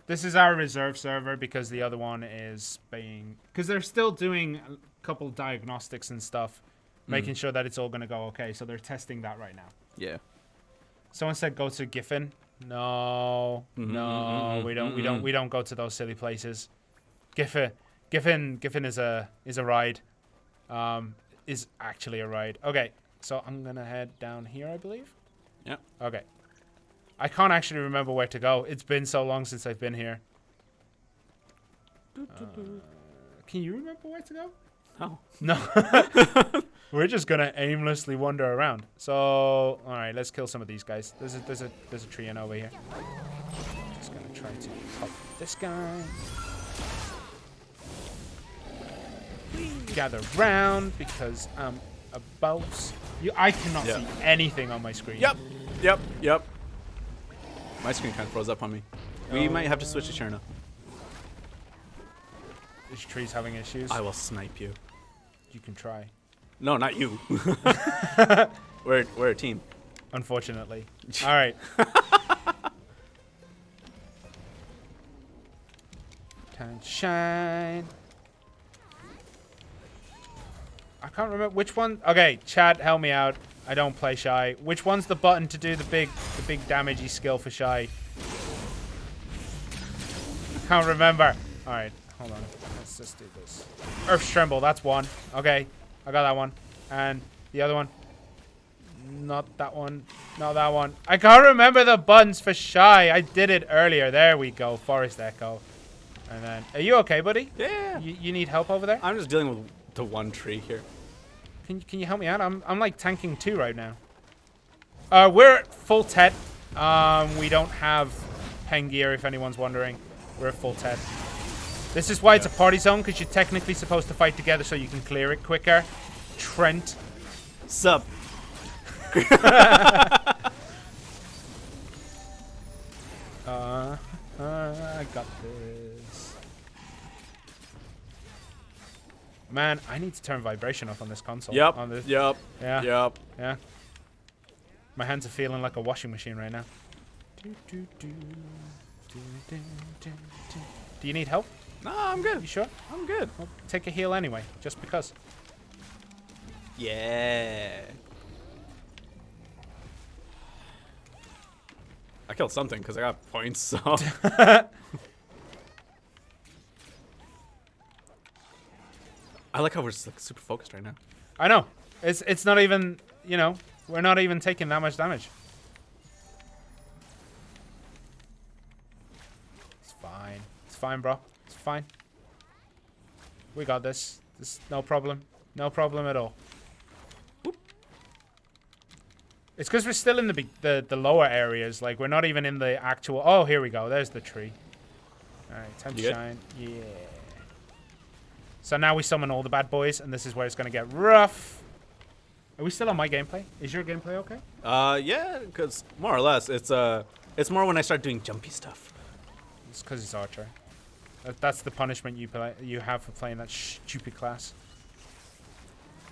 A: This is our reserve server because the other one is being... Because they're still doing a couple diagnostics and stuff, making sure that it's all going to go okay. So they're testing that right now.
B: Yeah.
A: Someone said go to Giffen. No, no, we don't go to those silly places. Giffen is a ride. Is actually a ride. Okay, so I'm gonna head down here, I believe.
B: Yeah.
A: Okay. I can't actually remember where to go. It's been so long since I've been here. Can you remember where to go?
B: Oh.
A: No. We're just gonna aimlessly wander around. So, all right, let's kill some of these guys. There's a tree in over here. Just gonna try to pop this guy. Gather round because I'm about. I cannot see anything on my screen.
B: Yep. My screen kind of froze up on me. We might have to switch to Cherna.
A: This tree's having issues.
B: I will snipe you.
A: You can try.
B: No, not you. We're a team.
A: Unfortunately. All right. Time to shine. I can't remember which one. Okay, chat, help me out. I don't play Shy. Which one's the button to do the big damagey skill for Shy? I can't remember. All right, hold on. Let's just do this. Earth's Tremble, that's one. Okay, I got that one. And the other one. Not that one. Not that one. I can't remember the buttons for Shy. I did it earlier. There we go. Forest Echo. And then, are you okay, buddy?
B: Yeah.
A: You need help over there?
B: I'm just dealing with the one tree here.
A: Can you help me out? I'm like tanking 2 right now. We're at full Tet. We don't have pen gear if anyone's wondering. We're at full Tet. This is why it's a party zone, because you're technically supposed to fight together so you can clear it quicker. Trent.
B: Sup?
A: I got this. Man, I need to turn vibration off on this console.
B: Yep.
A: On this.
B: Yep.
A: Yeah.
B: Yep.
A: Yeah. My hands are feeling like a washing machine right now. Do you need help?
B: No, I'm good.
A: You sure?
B: I'm good.
A: Well, take a heal anyway, just because.
B: Yeah. I killed something because I got points, so. I like how we're just like super focused right now.
A: I know. It's not even, you know, we're not even taking that much damage. It's fine. It's fine, bro. It's fine. We got this. This no problem. No problem at all. Whoop. It's because we're still in the lower areas. Like, we're not even in the actual... Oh, here we go. There's the tree. All right, time to shine. Yeah. So now we summon all the bad boys, and this is where it's going to get rough. Are we still on my gameplay? Is your gameplay okay?
B: Yeah, because more or less, it's more when I start doing jumpy stuff.
A: It's because it's Archer. That's the punishment you have for playing that stupid class.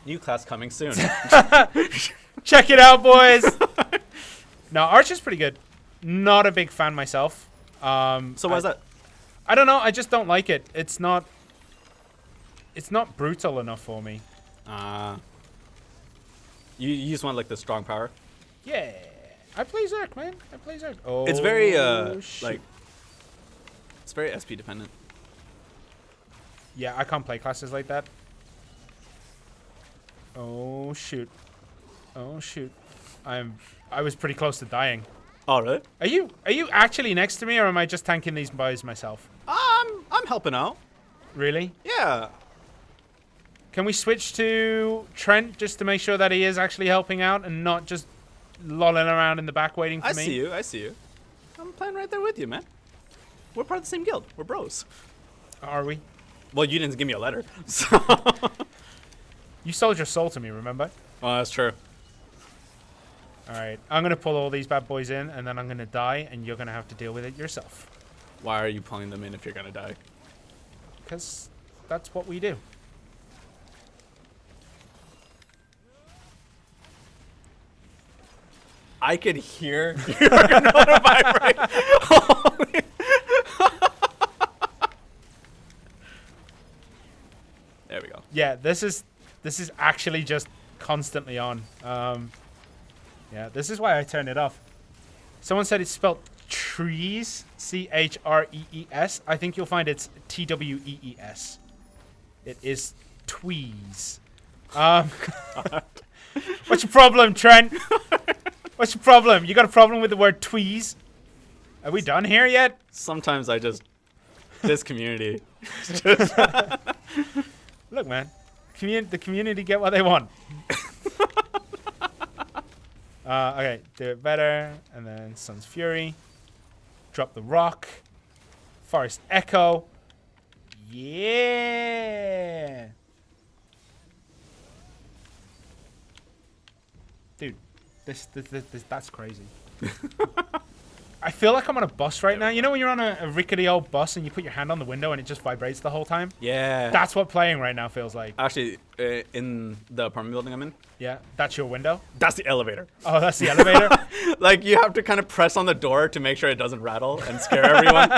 B: New class coming soon.
A: Check it out, boys. No, Archer's pretty good. Not a big fan myself.
B: So why is that?
A: I don't know. I just don't like it. It's not brutal enough for me.
B: You just want like the strong power.
A: Yeah, I play Zerk, man. I play Zerk. Oh,
B: It's very
A: shoot.
B: like it's very SP dependent.
A: Yeah, I can't play classes like that. Oh shoot. Oh shoot. I was pretty close to dying.
B: Oh really?
A: Are you actually next to me, or am I just tanking these boys myself?
B: I'm helping out.
A: Really?
B: Yeah.
A: Can we switch to Trent just to make sure that he is actually helping out and not just lolling around in the back waiting for me?
B: I see you. I'm playing right there with you, man. We're part of the same guild. We're bros.
A: Are we?
B: Well, you didn't give me a letter, so.
A: You sold your soul to me, remember?
B: Oh, that's true.
A: Alright, I'm going to pull all these bad boys in, and then I'm going to die, and you're going to have to deal with it yourself.
B: Why are you pulling them in if you're gonna die?
A: Because that's what we do.
B: I could hear your note vibrate. Holy. There we go.
A: Yeah, this is actually just constantly on. Yeah, this is why I turned it off. Someone said it's spelled trees, Chrees. I think you'll find it's Twees. It is tweez. What's your problem, Trent? What's your problem? You got a problem with the word tweez? Are we done here yet?
B: Sometimes I just this community.
A: Look, man, the community get what they want. Okay, do it better, and then Sun's Fury. Drop the rock. Forest Echo. Yeah. Dude, this that's crazy. I feel like I'm on a bus right now. You know when you're on a rickety old bus and you put your hand on the window and it just vibrates the whole time?
B: Yeah.
A: That's what playing right now feels like.
B: Actually, in the apartment building I'm in,
A: Yeah, that's your window?
B: that's the elevator.
A: Oh, that's the elevator?
B: Like you have to kind of press on the door to make sure it doesn't rattle and scare everyone.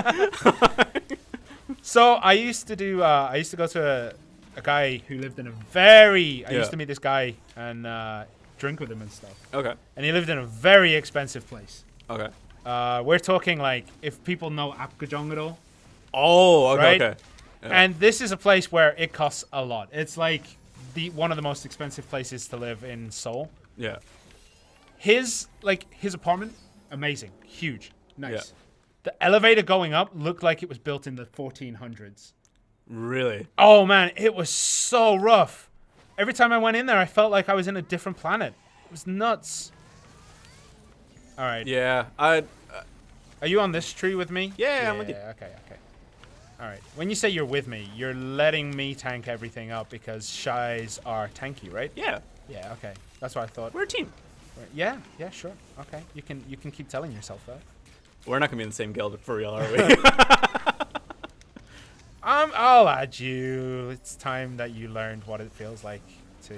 A: So I used to go to a guy who lived in a very, I used to meet this guy and drink with him and stuff.
B: Okay.
A: And he lived in a very expensive place.
B: Okay.
A: We're talking like, if people know Apgujeong at all.
B: Oh, okay,
A: Right?
B: okay. Yeah.
A: And this is a place where it costs a lot. It's like one of the most expensive places to live in Seoul.
B: Yeah.
A: His apartment, amazing, huge, nice.
B: Yeah.
A: The elevator going up looked like it was built in the 1400s.
B: Really?
A: Oh man, it was so rough. Every time I went in there, I felt like I was in a different planet. It was nuts. All right.
B: Yeah.
A: Are you on this tree with me?
B: Yeah, I'm with you.
A: Okay. All right. When you say you're with me, you're letting me tank everything up because Shies are tanky, right?
B: Yeah.
A: Yeah. Okay. That's what I thought.
B: We're a team.
A: Yeah. Yeah. Sure. Okay. You can keep telling yourself that.
B: We're not gonna be in the same guild for real, are we?
A: I'll add you. It's time that you learned what it feels like to,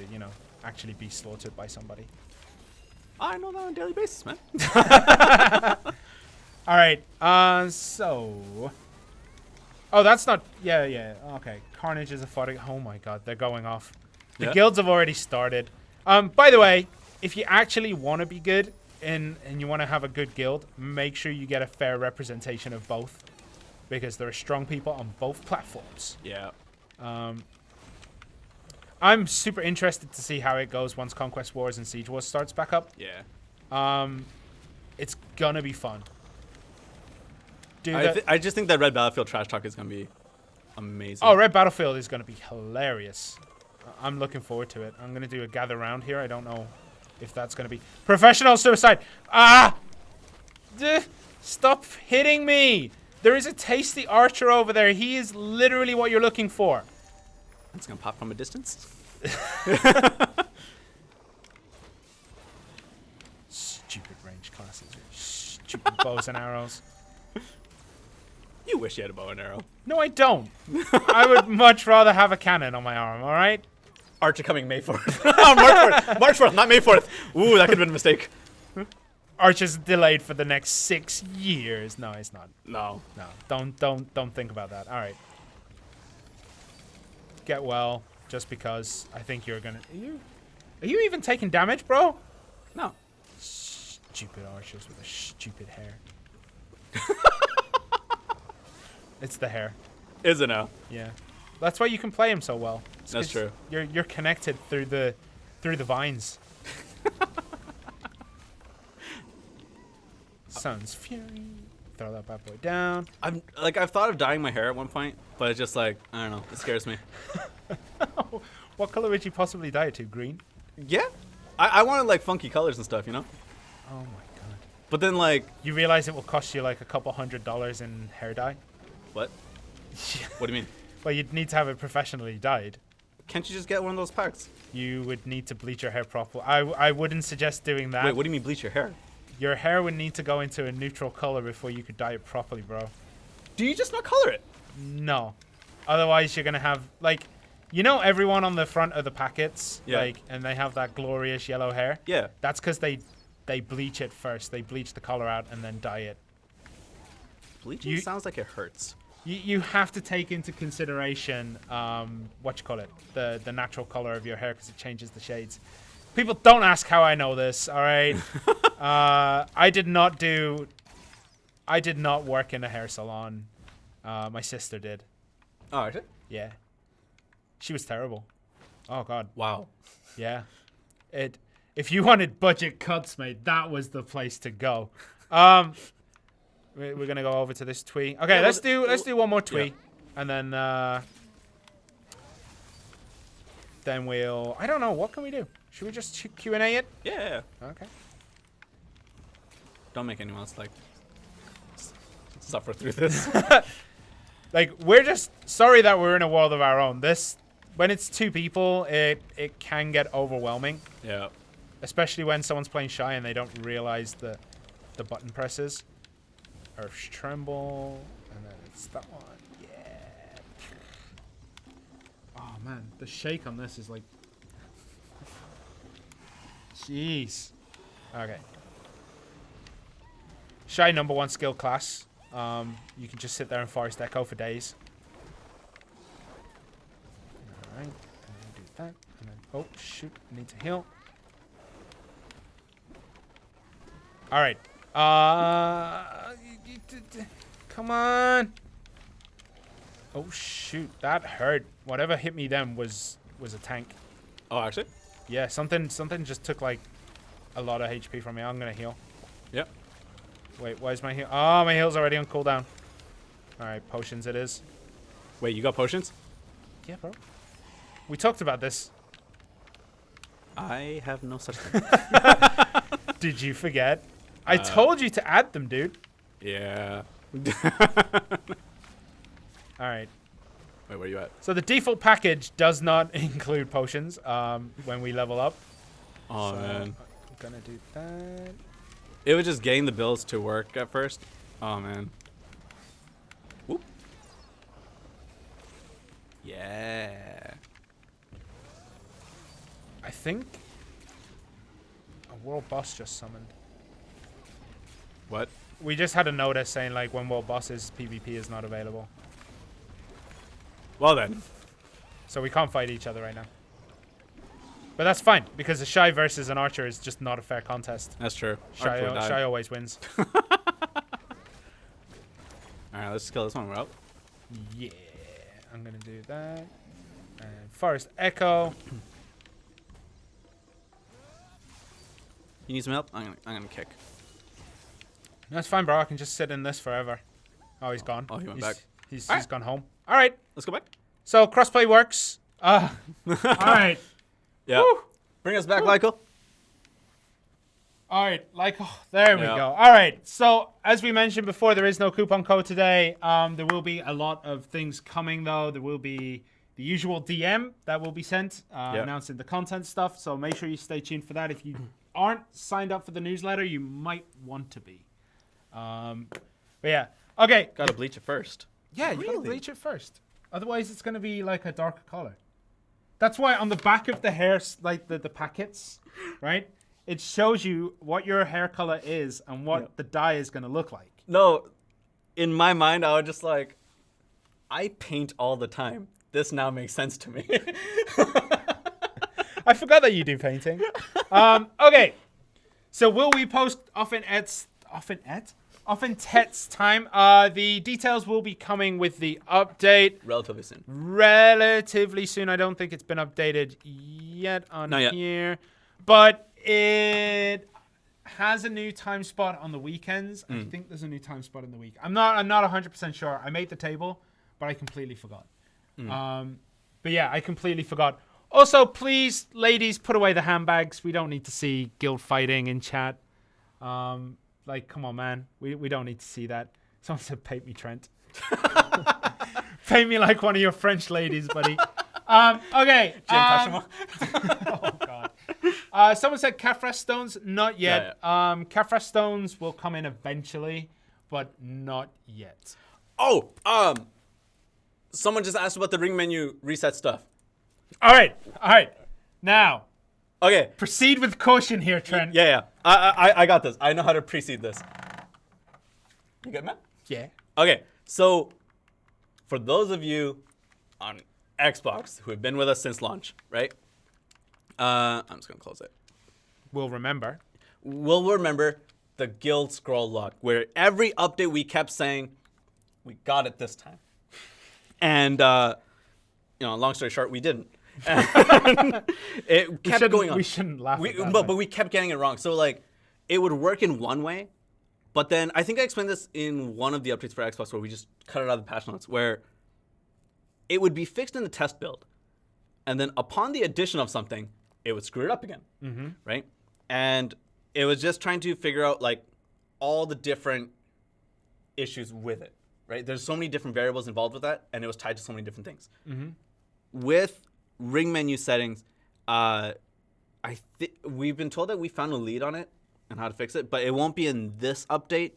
A: actually be slaughtered by somebody.
B: I know that on a daily basis, man.
A: All right. So. Oh, that's not. Yeah. Okay. Carnage is a fighting. Oh my God, they're going off. The guilds have already started. By the way, if you actually want to be good and you want to have a good guild, make sure you get a fair representation of both, because there are strong people on both platforms.
B: Yeah.
A: I'm super interested to see how it goes once Conquest Wars and Siege Wars starts back up.
B: Yeah.
A: It's gonna be fun.
B: I just think that Red Battlefield trash talk is gonna be amazing.
A: Oh, Red Battlefield is gonna be hilarious. I'm looking forward to it. I'm gonna do a gather round here. I don't know if that's gonna be professional suicide. Stop hitting me! There is a tasty archer over there. He is literally what you're looking for.
B: It's gonna pop from a distance.
A: Stupid range classes. Stupid bows and arrows.
B: You wish you had a bow and arrow.
A: No, I don't. I would much rather have a cannon on my arm, alright?
B: Archer coming May 4th. March 4th. March 4th, not May 4th. Ooh, that could have been a mistake.
A: Archer's delayed for the next 6 years. No, it's not.
B: No.
A: Don't think about that. Alright. Get well, just because I think you're gonna... Are you even taking damage, bro?
B: No.
A: Stupid archers with a stupid hair. It's the hair.
B: Is it now?
A: Yeah. That's why you can play him so well.
B: That's true.
A: You're connected through the vines. Sun's Fury. Throw that bad boy down.
B: I've thought of dyeing my hair at one point, but it's just like, I don't know, it scares me.
A: What color would you possibly dye it to? Green?
B: Yeah. I wanted like funky colors and stuff, you know?
A: Oh my God.
B: But then like...
A: You realize it will cost you like a couple $100 in hair dye?
B: What? What do you mean?
A: Well, you'd need to have it professionally dyed.
B: Can't you just get one of those packs?
A: You would need to bleach your hair properly. I wouldn't suggest doing that.
B: Wait, what do you mean bleach your hair?
A: Your hair would need to go into a neutral color before you could dye it properly, bro.
B: Do you just not color it?
A: No. Otherwise, you're going to have, like, everyone on the front of the packets, and they have that glorious yellow hair?
B: Yeah.
A: That's because they bleach it first. They bleach the color out and then dye it.
B: Bleaching sounds like it hurts.
A: You have to take into consideration, the natural color of your hair, because it changes the shades. People, don't ask how I know this, all right? I did not work in a hair salon. My sister did.
B: Oh, actually?
A: Yeah. She was terrible. Oh, God.
B: Wow.
A: Yeah. If you wanted budget cuts, mate, that was the place to go. We're gonna go over to this tweet. Okay, let's do one more tweet, and then we'll. I don't know. What can we do? Should we just Q&A it?
B: Yeah.
A: Okay.
B: Don't make anyone else like suffer through this.
A: Like, we're just sorry that we're in a world of our own. When it's two people, it can get overwhelming.
B: Yeah.
A: Especially when someone's playing shy and they don't realize the button presses. Earth's Tremble, and then it's that one. Yeah. Oh man, the shake on this is like, jeez. Okay. Shy #1 skill class. You can just sit there and Forest Echo for days. All right, and then do that, and then oh shoot, I need to heal. All right. Come on. Oh shoot, that hurt. Whatever hit me then was a tank.
B: Oh, actually?
A: Yeah, something just took like a lot of HP from me. I'm gonna heal.
B: Yep.
A: Wait, why is my heal? Oh, my heal's already on cooldown. All right, potions it is.
B: Wait, you got potions?
A: Yeah, bro. We talked about this.
B: I have no such thing.
A: Did you forget? I told you to add them, dude.
B: Yeah.
A: All right.
B: Wait, where you at?
A: So the default package does not include potions when we level up.
B: Oh,
A: so
B: man.
A: I'm gonna do that.
B: It was just getting the builds to work at first. Oh, man. Whoop. Yeah.
A: I think a world boss just summoned.
B: What?
A: We just had a notice saying like when world bosses PvP is not available.
B: Well, then.
A: So we can't fight each other right now. But that's fine, because a Shy versus an Archer is just not a fair contest.
B: That's true.
A: Shy always wins.
B: Alright, let's kill this one. We're up.
A: Yeah. I'm going to do that. And Forest Echo.
B: You need some help? I'm gonna kick.
A: That's fine, bro. I can just sit in this forever. Oh, he's gone.
B: Oh, he went back.
A: He's
B: Alright.
A: gone home. All right.
B: Let's go back.
A: So crossplay works. All right.
B: Yeah.
A: Woo.
B: Bring us back, Michael.
A: All right, like, oh, there we
B: Yeah.
A: go. All right, so as we mentioned before, there is no coupon code today. There will be a lot of things coming, though. There will be the usual DM that will be sent announcing the content stuff. So make sure you stay tuned for that. If you aren't signed up for the newsletter, you might want to be. But yeah, okay.
B: Gotta bleach it first.
A: Yeah, you gotta
B: Really?
A: bleach it first. Otherwise, it's gonna be like a darker color. That's why on the back of the hair, like the packets, right? It shows you what your hair color is and what the dye is going to look like.
B: No, in my mind, I was just like, I paint all the time. This now makes sense to me.
A: I forgot that you do painting. Okay. So will we post often Tet's time? The details will be coming with the update
B: Relatively soon.
A: relatively soon. I don't think it's been updated yet on
B: Not yet.
A: here. But it has a new time spot on the weekends. I think there's a new time spot in the week. I'm not 100% sure. I made the table, but I completely forgot. But yeah, I completely forgot. Also, please, ladies, put away the handbags. We don't need to see guild fighting in chat. Like, come on, man. We don't need to see that. Someone said, "Paint me, Trent." Paint me like one of your French ladies, buddy. Okay. Oh God. Someone said Kafra stones. Not yet. Kafra stones will come in eventually, but not yet.
B: Oh, someone just asked about the ring menu reset stuff.
A: All right. Now,
B: Okay.
A: proceed with caution here, Trent.
B: Yeah. I got this. I know how to precede this. You good, man?
A: Yeah.
B: Okay. So, for those of you on Xbox who have been with us since launch, right? I'm just gonna close it.
A: We'll remember.
B: We'll remember the guild scroll lock, where every update we kept saying, "We got it this time," and long story short, we didn't. And it kept going on.
A: We shouldn't laugh at that.
B: But we kept getting it wrong. So like, it would work in one way, but then I think I explained this in one of the updates for Xbox where we just cut it out of the patch notes, where it would be fixed in the test build, and then upon the addition of something, it would screw it up again, right? And it was just trying to figure out like all the different issues with it, right? There's so many different variables involved with that, and it was tied to so many different things. With ring menu settings, we've been told that we found a lead on it and how to fix it, but it won't be in this update.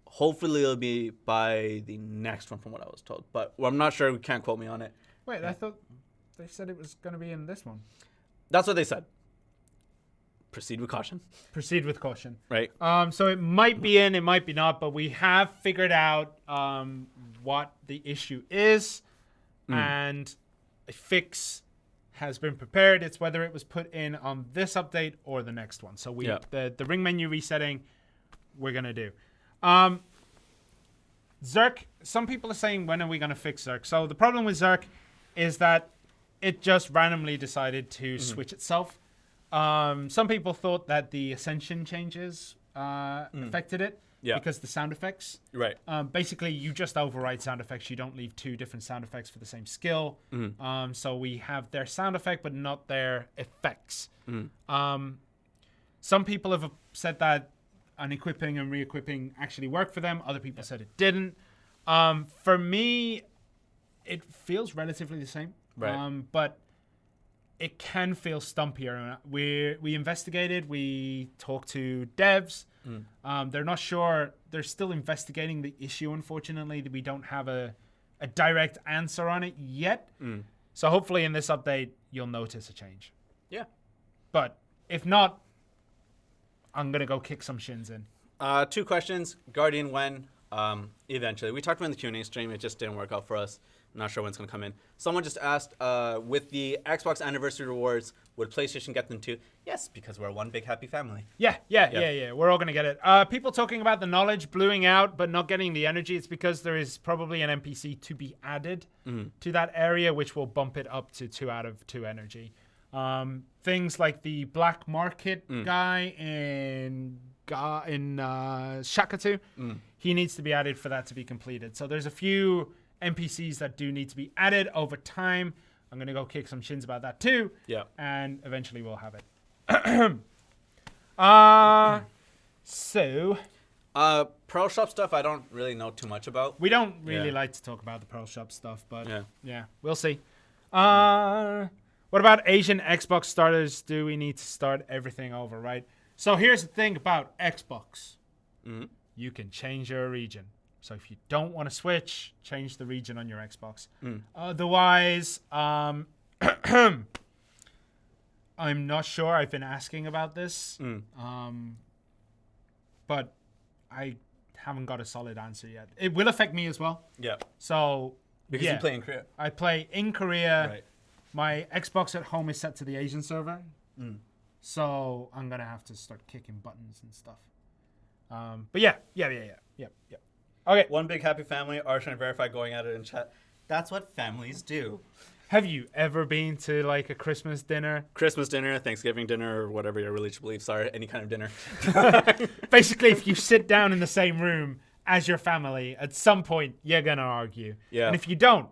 B: Hopefully, it'll be by the next one, from what I was told. But I'm not sure. We can't quote me on it.
A: Wait, I thought they said it was going to be in this one.
B: That's what they said. Proceed with caution.
A: Proceed with caution.
B: Right.
A: So it might be in, it might be not, but we have figured out what the issue is, and a fix has been prepared. It's whether it was put in on this update or the next one. So the ring menu resetting, we're gonna do. Zerk. Some people are saying, when are we gonna fix Zerk? So the problem with Zerk is that it just randomly decided to switch itself. Some people thought that the Ascension changes affected it because the sound effects.
B: Right.
A: Basically, you just override sound effects. You don't leave two different sound effects for the same skill. So we have their sound effect, but not their effects. Some people have said that unequipping and re-equipping actually worked for them. Other people said it didn't. For me, it feels relatively the same.
B: Right.
A: But it can feel stumpier. We investigated. We talked to devs. They're not sure. They're still investigating the issue, unfortunately. We don't have a direct answer on it yet. So hopefully in this update, you'll notice a change.
B: Yeah.
A: But if not, I'm going to go kick some shins in.
B: 2 questions. Guardian, when? Eventually. We talked about in the Q&A stream. It just didn't work out for us. I'm not sure when it's going to come in. Someone just asked, with the Xbox anniversary rewards, would PlayStation get them too? Yes, because we're one big happy family.
A: Yeah. We're all going to get it. People talking about the knowledge bluing out but not getting the energy. It's because there is probably an NPC to be added to that area, which will bump it up to 2 out of 2 energy. Things like the black market guy in Shakatu, he needs to be added for that to be completed. So there's a few NPCs that do need to be added over time. I'm going to go kick some shins about that too.
B: Yeah.
A: And eventually we'll have it. So...
B: Pearl Shop stuff I don't really know too much about.
A: We don't really like to talk about the Pearl Shop stuff, but yeah we'll see. What about Asian Xbox starters? Do we need to start everything over, right? So here's the thing about Xbox. You can change your region. So if you don't want to switch, change the region on your Xbox. Otherwise, I'm not sure. I've been asking about this. But I haven't got a solid answer yet. It will affect me as well.
B: Yeah.
A: So
B: Because you play in Korea.
A: I play in Korea.
B: Right.
A: My Xbox at home is set to the Asian server. So I'm going to have to start kicking buttons and stuff. But yeah. Okay.
B: One big happy family. Arshan verified going at it in chat. That's what families do.
A: Have you ever been to like a Christmas dinner?
B: Christmas dinner, Thanksgiving dinner, or whatever your religious beliefs are, any kind of dinner.
A: Basically, if you sit down in the same room as your family, at some point, you're going to argue.
B: Yeah.
A: And if you don't,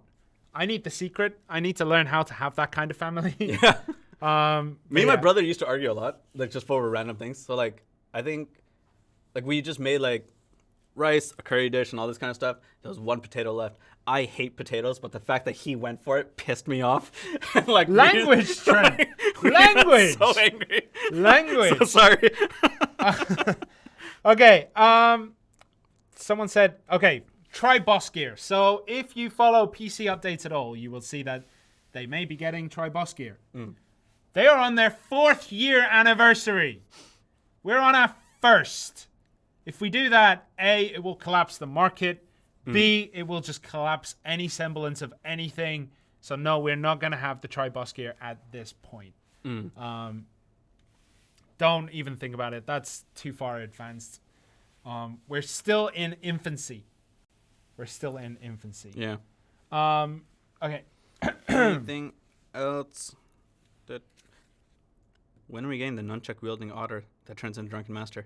A: I need the secret. I need to learn how to have that kind of family.
B: Yeah. Me and my
A: yeah.
B: brother used to argue a lot, like just for random things. So like, I think, like we just made like rice, a curry dish, and all this kind of stuff. There was 1 potato left. I hate potatoes, but the fact that he went for it pissed me off. Like
A: Language, Trent. Language.
B: So angry.
A: Language.
B: So sorry.
A: Okay. Someone said, okay, try Boss Gear. So if you follow PC updates at all, you will see that they may be getting Try Boss Gear. They are on their 4th year anniversary. We're on our 1st. If we do that, A, it will collapse the market. B, it will just collapse any semblance of anything. So no, we're not going to have the Try Boss Gear at this point. Don't even think about it. That's too far advanced. We're still in infancy.
B: Yeah.
A: Okay.
B: Anything else? When are we getting the nunchuck wielding otter that turns into Drunken Master?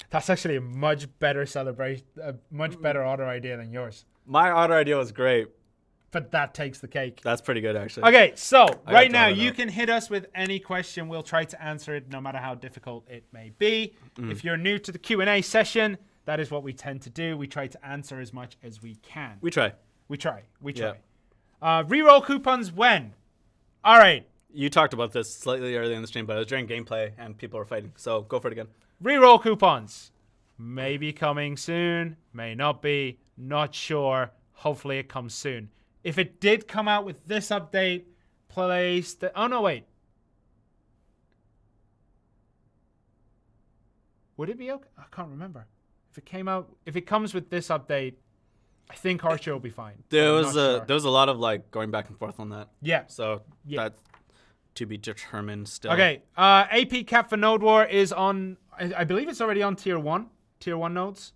A: That's actually a much better celebration, a much better otter idea than yours.
B: My otter idea was great.
A: But that takes the cake.
B: That's pretty good, actually.
A: Okay, so right now
B: it
A: you
B: out.
A: can hit us with any question. We'll try to answer it no matter how difficult it may be. If you're new to the Q&A session, that is what we tend to do. We try to answer as much as we can.
B: We try.
A: We try.
B: Yeah.
A: Reroll coupons when? All right.
B: You talked about this slightly earlier in the stream, but it was during gameplay and people were fighting. So go for it again.
A: Reroll coupons. May be coming soon. May not be. Not sure. Hopefully it comes soon. If it did come out with this update, oh no, wait. Would it be okay? I can't remember. If it comes with this update, I think Archer will be fine.
B: There was a lot of like going back and forth on that.
A: Yeah.
B: So that's to be determined still.
A: Okay. AP cap for Node War is on, I believe it's already on tier 1 nodes.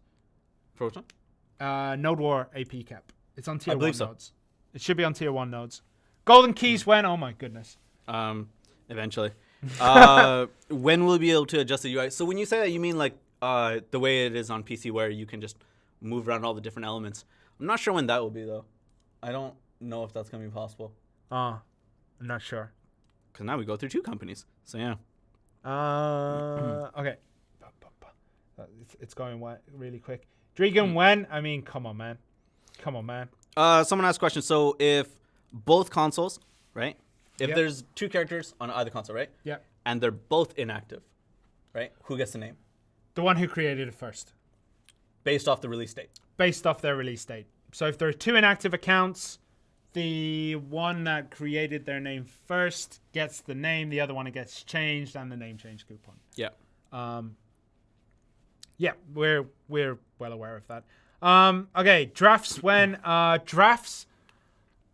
B: For which one?
A: Node War AP cap. It's on tier 1
B: believe so.
A: nodes. It should be on tier 1 nodes. Golden keys when? Oh my goodness.
B: Eventually. When will we be able to adjust the UI? So when you say that, you mean like the way it is on PC where you can just move around all the different elements. I'm not sure when that will be, though. I don't know if that's going to be possible.
A: I'm not sure.
B: Because now we go through 2 companies. So, yeah.
A: Okay. It's going really quick. Dragon when? I mean, come on, man.
B: Someone asked a question. So, if both consoles, right? If
A: Yep.
B: there's 2 characters on either console, right?
A: Yeah.
B: And they're both inactive, right? Who gets the name?
A: The one who created it first.
B: Based off the release date.
A: Based off their release date. So if there are 2 inactive accounts, the one that created their name first gets the name, the other one it gets changed, and the name change coupon.
B: Yeah.
A: Yeah, we're well aware of that. Okay, drafts when drafts.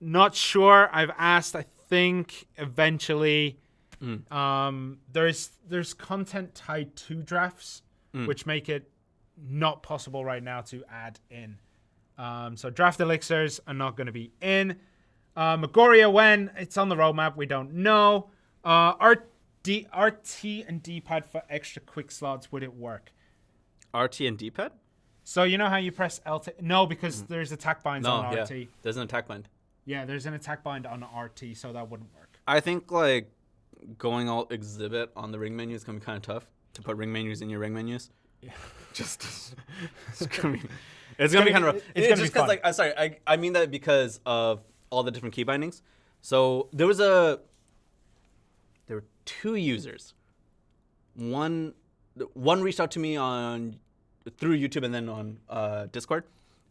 A: Not sure. I've asked. I think eventually. There's content tied to drafts, which make it not possible right now to add in. So draft elixirs are not going to be in. Magoria when it's on the roadmap, we don't know. RT and D-pad for extra quick slots, would it work?
B: RT and D-pad?
A: So you know how you press LT? No, because there's attack binds on RT.
B: Yeah. There's an attack bind.
A: Yeah, there's an attack bind on RT, so that wouldn't work.
B: I think like going all exhibit on the ring menu is gonna be kind of tough to put ring menus in your ring menus.
A: Yeah.
B: It's gonna be kind of rough. It's
A: gonna
B: just
A: be fun.
B: like I mean that because of all the different key bindings. So there were 2 users. One reached out to me through YouTube and then on Discord,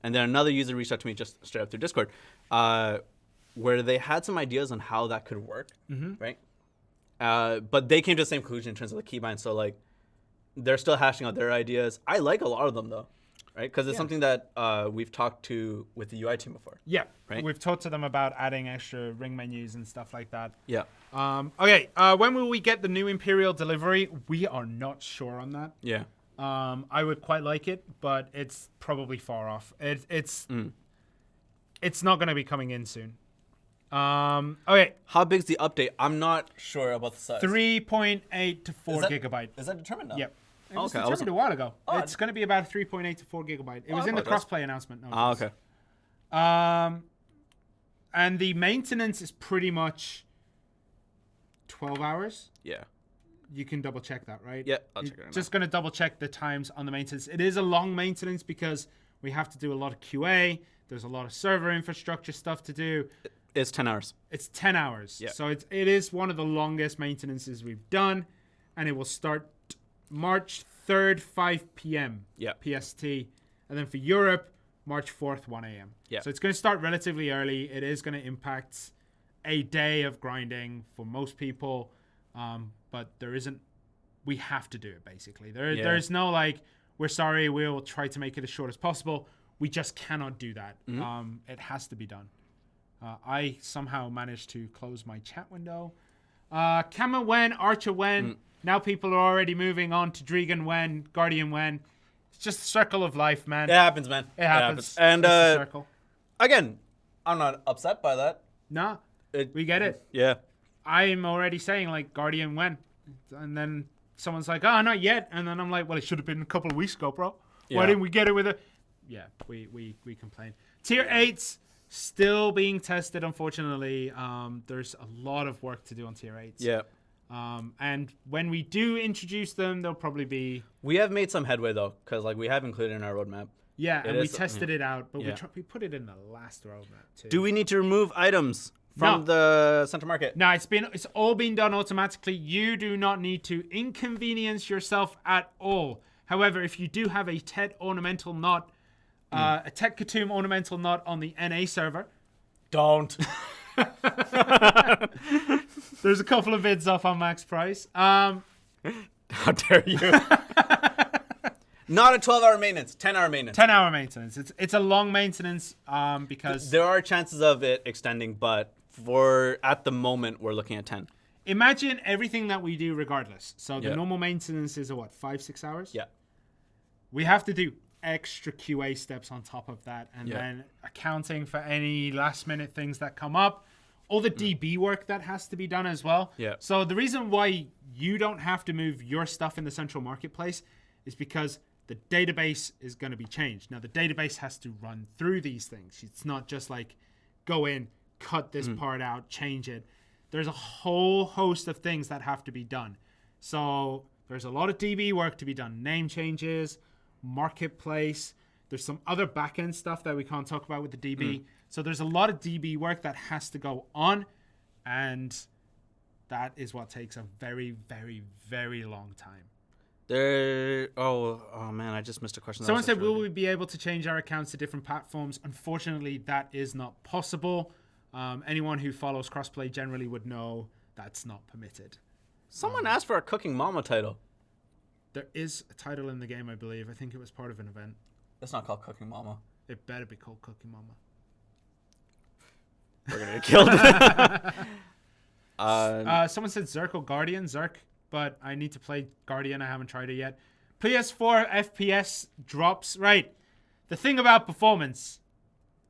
B: and then another user reached out to me just straight up through Discord, where they had some ideas on how that could work, right? But they came to the same conclusion in terms of the keybind. So like, they're still hashing out their ideas. I like a lot of them though, right? Because it's something that we've talked to with the UI team before.
A: Yeah,
B: right.
A: We've talked to them about adding extra ring menus and stuff like that.
B: Yeah.
A: Okay. When will we get the new Imperial delivery? We are not sure on that.
B: Yeah.
A: I would quite like it, but it's probably far off. It's not going to be coming in soon. Okay.
B: How big's the update? I'm not sure about the size.
A: 3.8 to 4 gigabyte.
B: Is that determined now?
A: Yep. It was
B: Okay,
A: determined a while ago.
B: Oh,
A: It's going to be about 3.8 to 4 gigabyte. It was in the crossplay announcement. No,
B: Okay.
A: And the maintenance is pretty much 12 hours.
B: Yeah.
A: You can double check that, right?
B: Yeah, I'll check it right
A: Just going to double check the times on the maintenance. It is a long maintenance because we have to do a lot of QA. There's a lot of server infrastructure stuff to do.
B: It's 10 hours.
A: It's 10 hours.
B: Yeah.
A: So it is one of the longest maintenances we've done, and it will start March 3rd, 5 p.m.
B: Yeah.
A: PST. And then for Europe, March 4th, 1 a.m.
B: Yeah.
A: So it's going to start relatively early. It is going to impact a day of grinding for most people, but there isn't. We have to do it, basically. There's no, like, we're sorry, we'll try to make it as short as possible. We just cannot do that. It has to be done. I somehow managed to close my chat window. Kama when, Archer when. Now people are already moving on to Dregan when, Guardian when. It's just a circle of life, man.
B: It happens, man.
A: It happens.
B: And
A: it's a circle.
B: again, I'm not upset by that.
A: Nah, we get it.
B: Yeah.
A: I'm already saying, like, Guardian when. And then someone's like, oh, not yet. And then I'm like, well, it should have been a couple of weeks ago, bro. Why didn't we get it with it? Yeah, we complain. Tier 8s still being tested, unfortunately. There's a lot of work to do on Tier 8s.
B: Yeah.
A: And when we do introduce them, they'll probably be...
B: We have made some headway, though, because like we have included in our roadmap.
A: Yeah, and we tested it out, but we put it in the last roadmap, too.
B: Do we need to remove items from the center market?
A: No, it's all been done automatically. You do not need to inconvenience yourself at all. However, if you do have a Tet ornamental knot, a Tet Khatum ornamental knot on the NA server,
B: don't.
A: There's a couple of bids off on max price.
B: How dare you? Not a 12-hour maintenance, 10-hour maintenance.
A: 10-hour maintenance. It's a long maintenance because...
B: There are chances of it extending, but at the moment, we're looking at 10.
A: Imagine everything that we do regardless. So the normal maintenance is 5-6 hours?
B: Yeah.
A: We have to do extra QA steps on top of that, and then accounting for any last-minute things that come up. All the DB work that has to be done as well.
B: Yeah.
A: So the reason why you don't have to move your stuff in the central marketplace is because the database is going to be changed. Now, the database has to run through these things. It's not just like go in, cut this part out, change it. There's a whole host of things that have to be done. So there's a lot of DB work to be done. Name changes, marketplace. There's some other back-end stuff that we can't talk about with the DB. So there's a lot of DB work that has to go on, and that is what takes a very, very, very long time.
B: Oh man, I just missed a question.
A: Someone said, will we be able to change our accounts to different platforms? Unfortunately, that is not possible. Anyone who follows crossplay generally would know that's not permitted.
B: Someone asked for a Cooking Mama title.
A: There is a title in the game, I believe. I think it was part of an event.
B: It's not called Cooking Mama.
A: It better be called Cooking Mama.
B: We're gonna get killed.
A: Someone said Zerk or Guardian. Zerk, but I need to play Guardian. I haven't tried it yet. PS4 FPS drops. Right. The thing about performance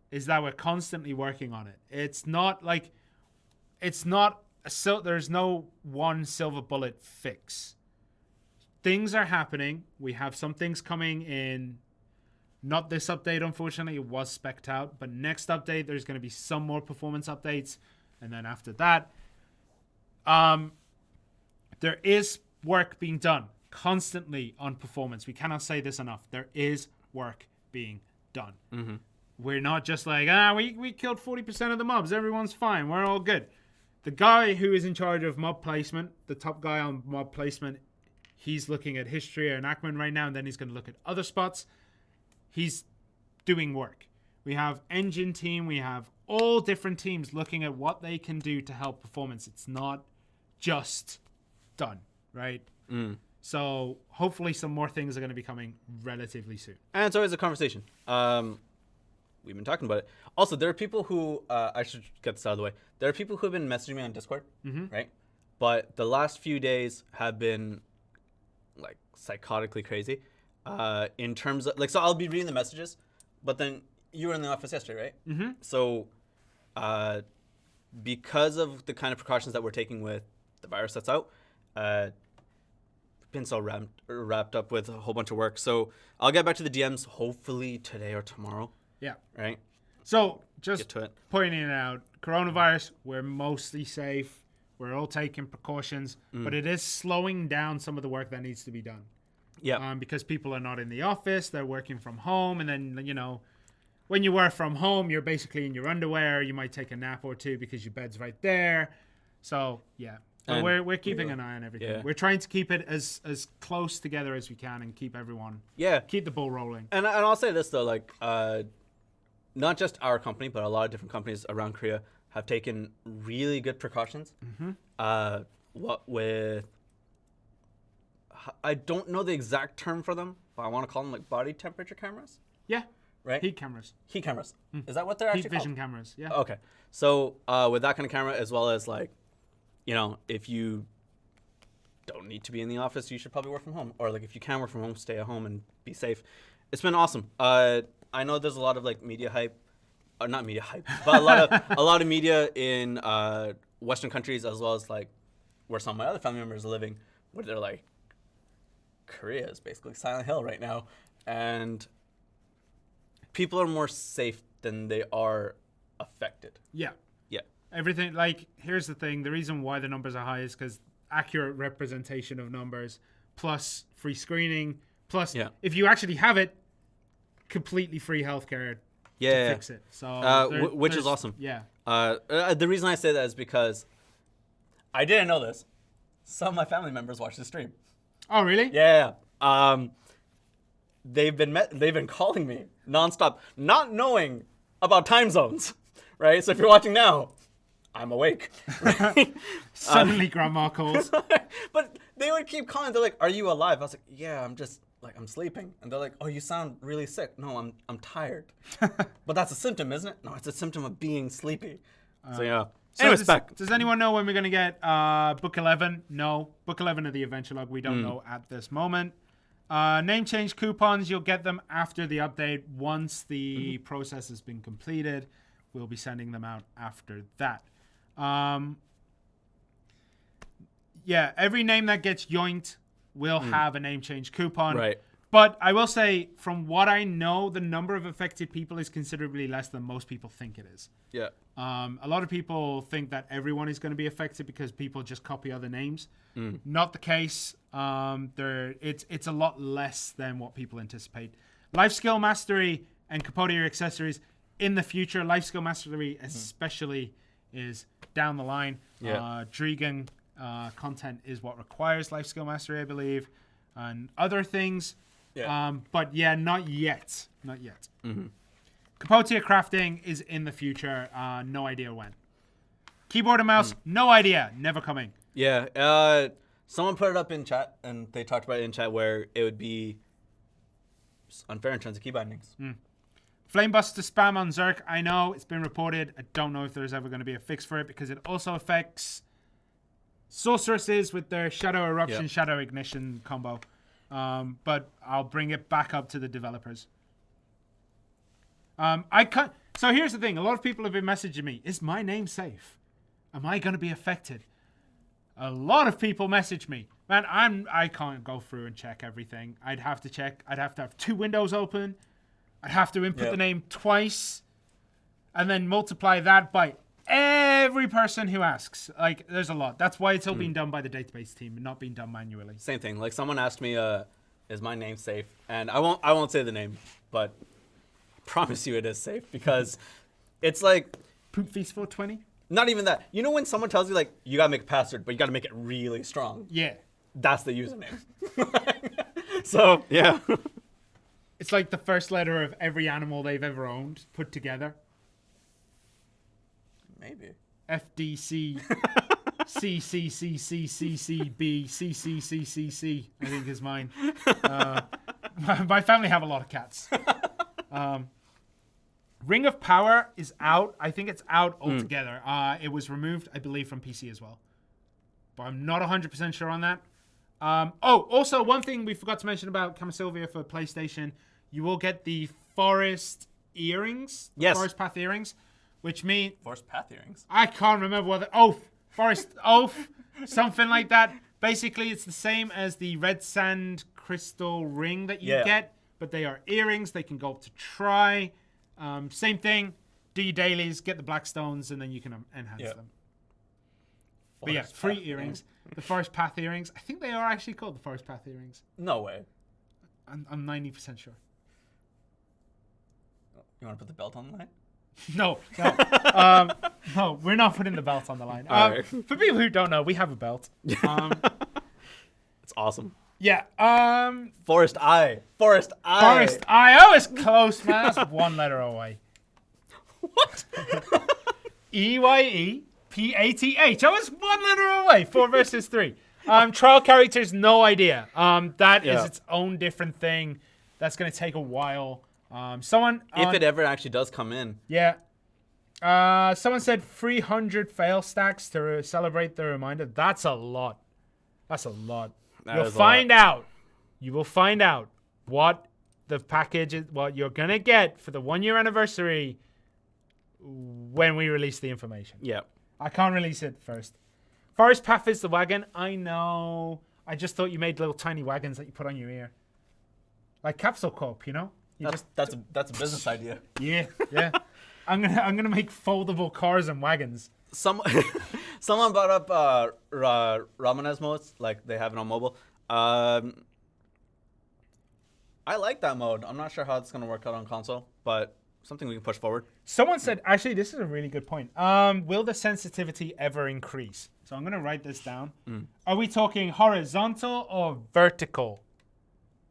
A: is that we're constantly working on it. It's not like... It's not... there's no one silver bullet fix. Things are happening. We have some things coming in. Not this update, unfortunately. It was spec'd out. But next update, there's going to be some more performance updates. And then after that, there is work being done constantly on performance. We cannot say this enough. There is work being done. Mm-hmm. We're not just like, we killed 40% of the mobs. Everyone's fine. We're all good. The guy who is in charge of mob placement, the top guy on mob placement, he's looking at history and Ackman right now, and then he's going to look at other spots. He's doing work. We have engine team. We have all different teams looking at what they can do to help performance. It's not just done, right? So hopefully some more things are going to be coming relatively soon.
B: And it's always a conversation. We've been talking about it. Also, there are people who, I should get this out of the way. There are people who have been messaging me on Discord, right? But the last few days have been like psychotically crazy. In terms of like, so I'll be reading the messages, but then you were in the office yesterday, right? So, because of the kind of precautions that we're taking with the virus that's out, been so wrapped up with a whole bunch of work. So I'll get back to the DMs hopefully today or tomorrow.
A: Yeah.
B: Right.
A: So just pointing it out, coronavirus, we're mostly safe. We're all taking precautions, but it is slowing down some of the work that needs to be done.
B: Yeah.
A: Because people are not in the office, they're working from home, and then, you know, when you work from home, you're basically in your underwear. You might take a nap or two because your bed's right there. So, yeah. But we're keeping an eye on everything. Yeah. We're trying to keep it as close together as we can and keep everyone...
B: Yeah.
A: Keep the ball rolling.
B: And I'll say this, though, like, not just our company, but a lot of different companies around Korea have taken really good precautions. What with... I don't know the exact term for them, but I want to call them, like, body temperature cameras?
A: Yeah.
B: Right?
A: Heat cameras.
B: Heat cameras. Is that what they're actually
A: called? Heat vision cameras, yeah.
B: Okay. So with that kind of camera, as well as like, you know, if you don't need to be in the office, you should probably work from home. Or like if you can work from home, stay at home and be safe. It's been awesome. I know there's a lot of like media hype, or not media hype, but a lot of media in Western countries, as well as like where some of my other family members are living, where they're like, Korea is basically Silent Hill right now, and people are more safe than they are affected.
A: Yeah.
B: Yeah.
A: Everything, like, here's the thing. The reason why the numbers are high is because accurate representation of numbers, plus free screening, plus if you actually have it, completely free healthcare to fix it. So
B: which is awesome.
A: Yeah.
B: The reason I say that is because I didn't know this. Some of my family members watch the stream.
A: Oh, really?
B: Yeah. They've been calling me nonstop, not knowing about time zones, right? So if you're watching now, I'm awake. Right?
A: Suddenly, grandma calls.
B: But they would keep calling. They're like, "Are you alive?" I was like, "Yeah, I'm just like I'm sleeping." And they're like, "Oh, you sound really sick." No, I'm tired. But that's a symptom, isn't it? No, it's a symptom of being sleepy. So yeah. Anyways,
A: does anyone know when we're gonna get Book 11? No, Book 11 of the Adventure Log. We don't know at this moment. Name change coupons, you'll get them after the update. Once the process has been completed, we'll be sending them out after that. Yeah, every name that gets yoinked will have a name change coupon.
B: Right.
A: But I will say, from what I know, the number of affected people is considerably less than most people think it is.
B: Yeah.
A: A lot of people think that everyone is going to be affected because people just copy other names. Not the case. It's a lot less than what people anticipate. Life skill mastery and Capote accessories in the future. Life skill mastery especially is down the line.
B: Yeah.
A: Drigan content is what requires life skill mastery, I believe. and other things.
B: Yeah.
A: But yeah, not yet. Not yet.
B: Mm-hmm.
A: Capotia crafting is in the future. No idea when. Keyboard and mouse, no idea. Never coming.
B: Yeah. Someone put it up in chat, and they talked about it in chat where it would be unfair in terms of key bindings.
A: Flamebuster spam on Zerk. I know it's been reported. I don't know if there's ever going to be a fix for it because it also affects sorceresses with their Shadow Eruption, Shadow Ignition combo. But I'll bring it back up to the developers. So here's the thing. A lot of people have been messaging me. Is my name safe? Am I going to be affected? A lot of people message me. Man, I can't go through and check everything. I'd have to check. I'd have to have 2 windows open. I'd have to input the name twice. And then multiply that by every person who asks. Like, there's a lot. That's why it's all being done by the database team and not being done manually.
B: Same thing. Like, someone asked me, is my name safe? And I won't say the name, but I promise you it is safe because it's like...
A: Poop Feast 420?
B: Not even that. You know when someone tells you, like, you gotta make a password, but you gotta make it really strong?
A: Yeah.
B: That's the username. So, yeah.
A: It's like the first letter of every animal they've ever owned put together.
B: Maybe.
A: FDC CCCCCCB CCCCC I think is mine. My family have a lot of cats. Ring of Power is out. I think it's out altogether. It was removed, I believe, from PC as well. But I'm not 100% sure on that. Also, one thing we forgot to mention about Camasylvia for PlayStation, you will get the Forest Earrings.
B: Yes.
A: Forest Path Earrings, which mean...
B: Forest Path Earrings.
A: I can't remember what the... Forest Oath, something like that. Basically, it's the same as the Red Sand Crystal Ring that you get, but they are earrings. They can go up to try. Same thing. Do your dailies, get the black stones, and then you can enhance them. But yeah, free earrings. The Forest Path Earrings. I think they are actually called the Forest Path Earrings.
B: No way.
A: I'm 90% sure.
B: You want to put the belt on the line?
A: No. No, we're not putting the belt on the line.
B: Right.
A: For people who don't know, we have a belt.
B: It's awesome.
A: Yeah.
B: Forest Eye.
A: Forest Eye. Oh, it's close, man. That's 1 letter away.
B: What?
A: EYEPATH. I was 1 letter away. 4 versus 3. Trial characters, no idea. That is its own different thing. That's going to take a while.
B: If it ever actually does come in.
A: Yeah. Someone said 300 fail stacks to celebrate the reminder. That's a lot. You'll find out. You will find out what the package is, what you're going to get for the 1-year anniversary when we release the information.
B: Yeah.
A: I can't release it first. Forest Path is the wagon. I know. I just thought you made little tiny wagons that you put on your ear. Like Capsule Corp, you know?
B: That's a business idea.
A: Yeah. I'm gonna make foldable cars and wagons.
B: Someone brought up Ramanes modes, like they have it on mobile. I like that mode. I'm not sure how it's gonna work out on console, but something we can push forward.
A: Someone said, actually, this is a really good point. Will the sensitivity ever increase? So I'm gonna write this down. Are we talking horizontal or vertical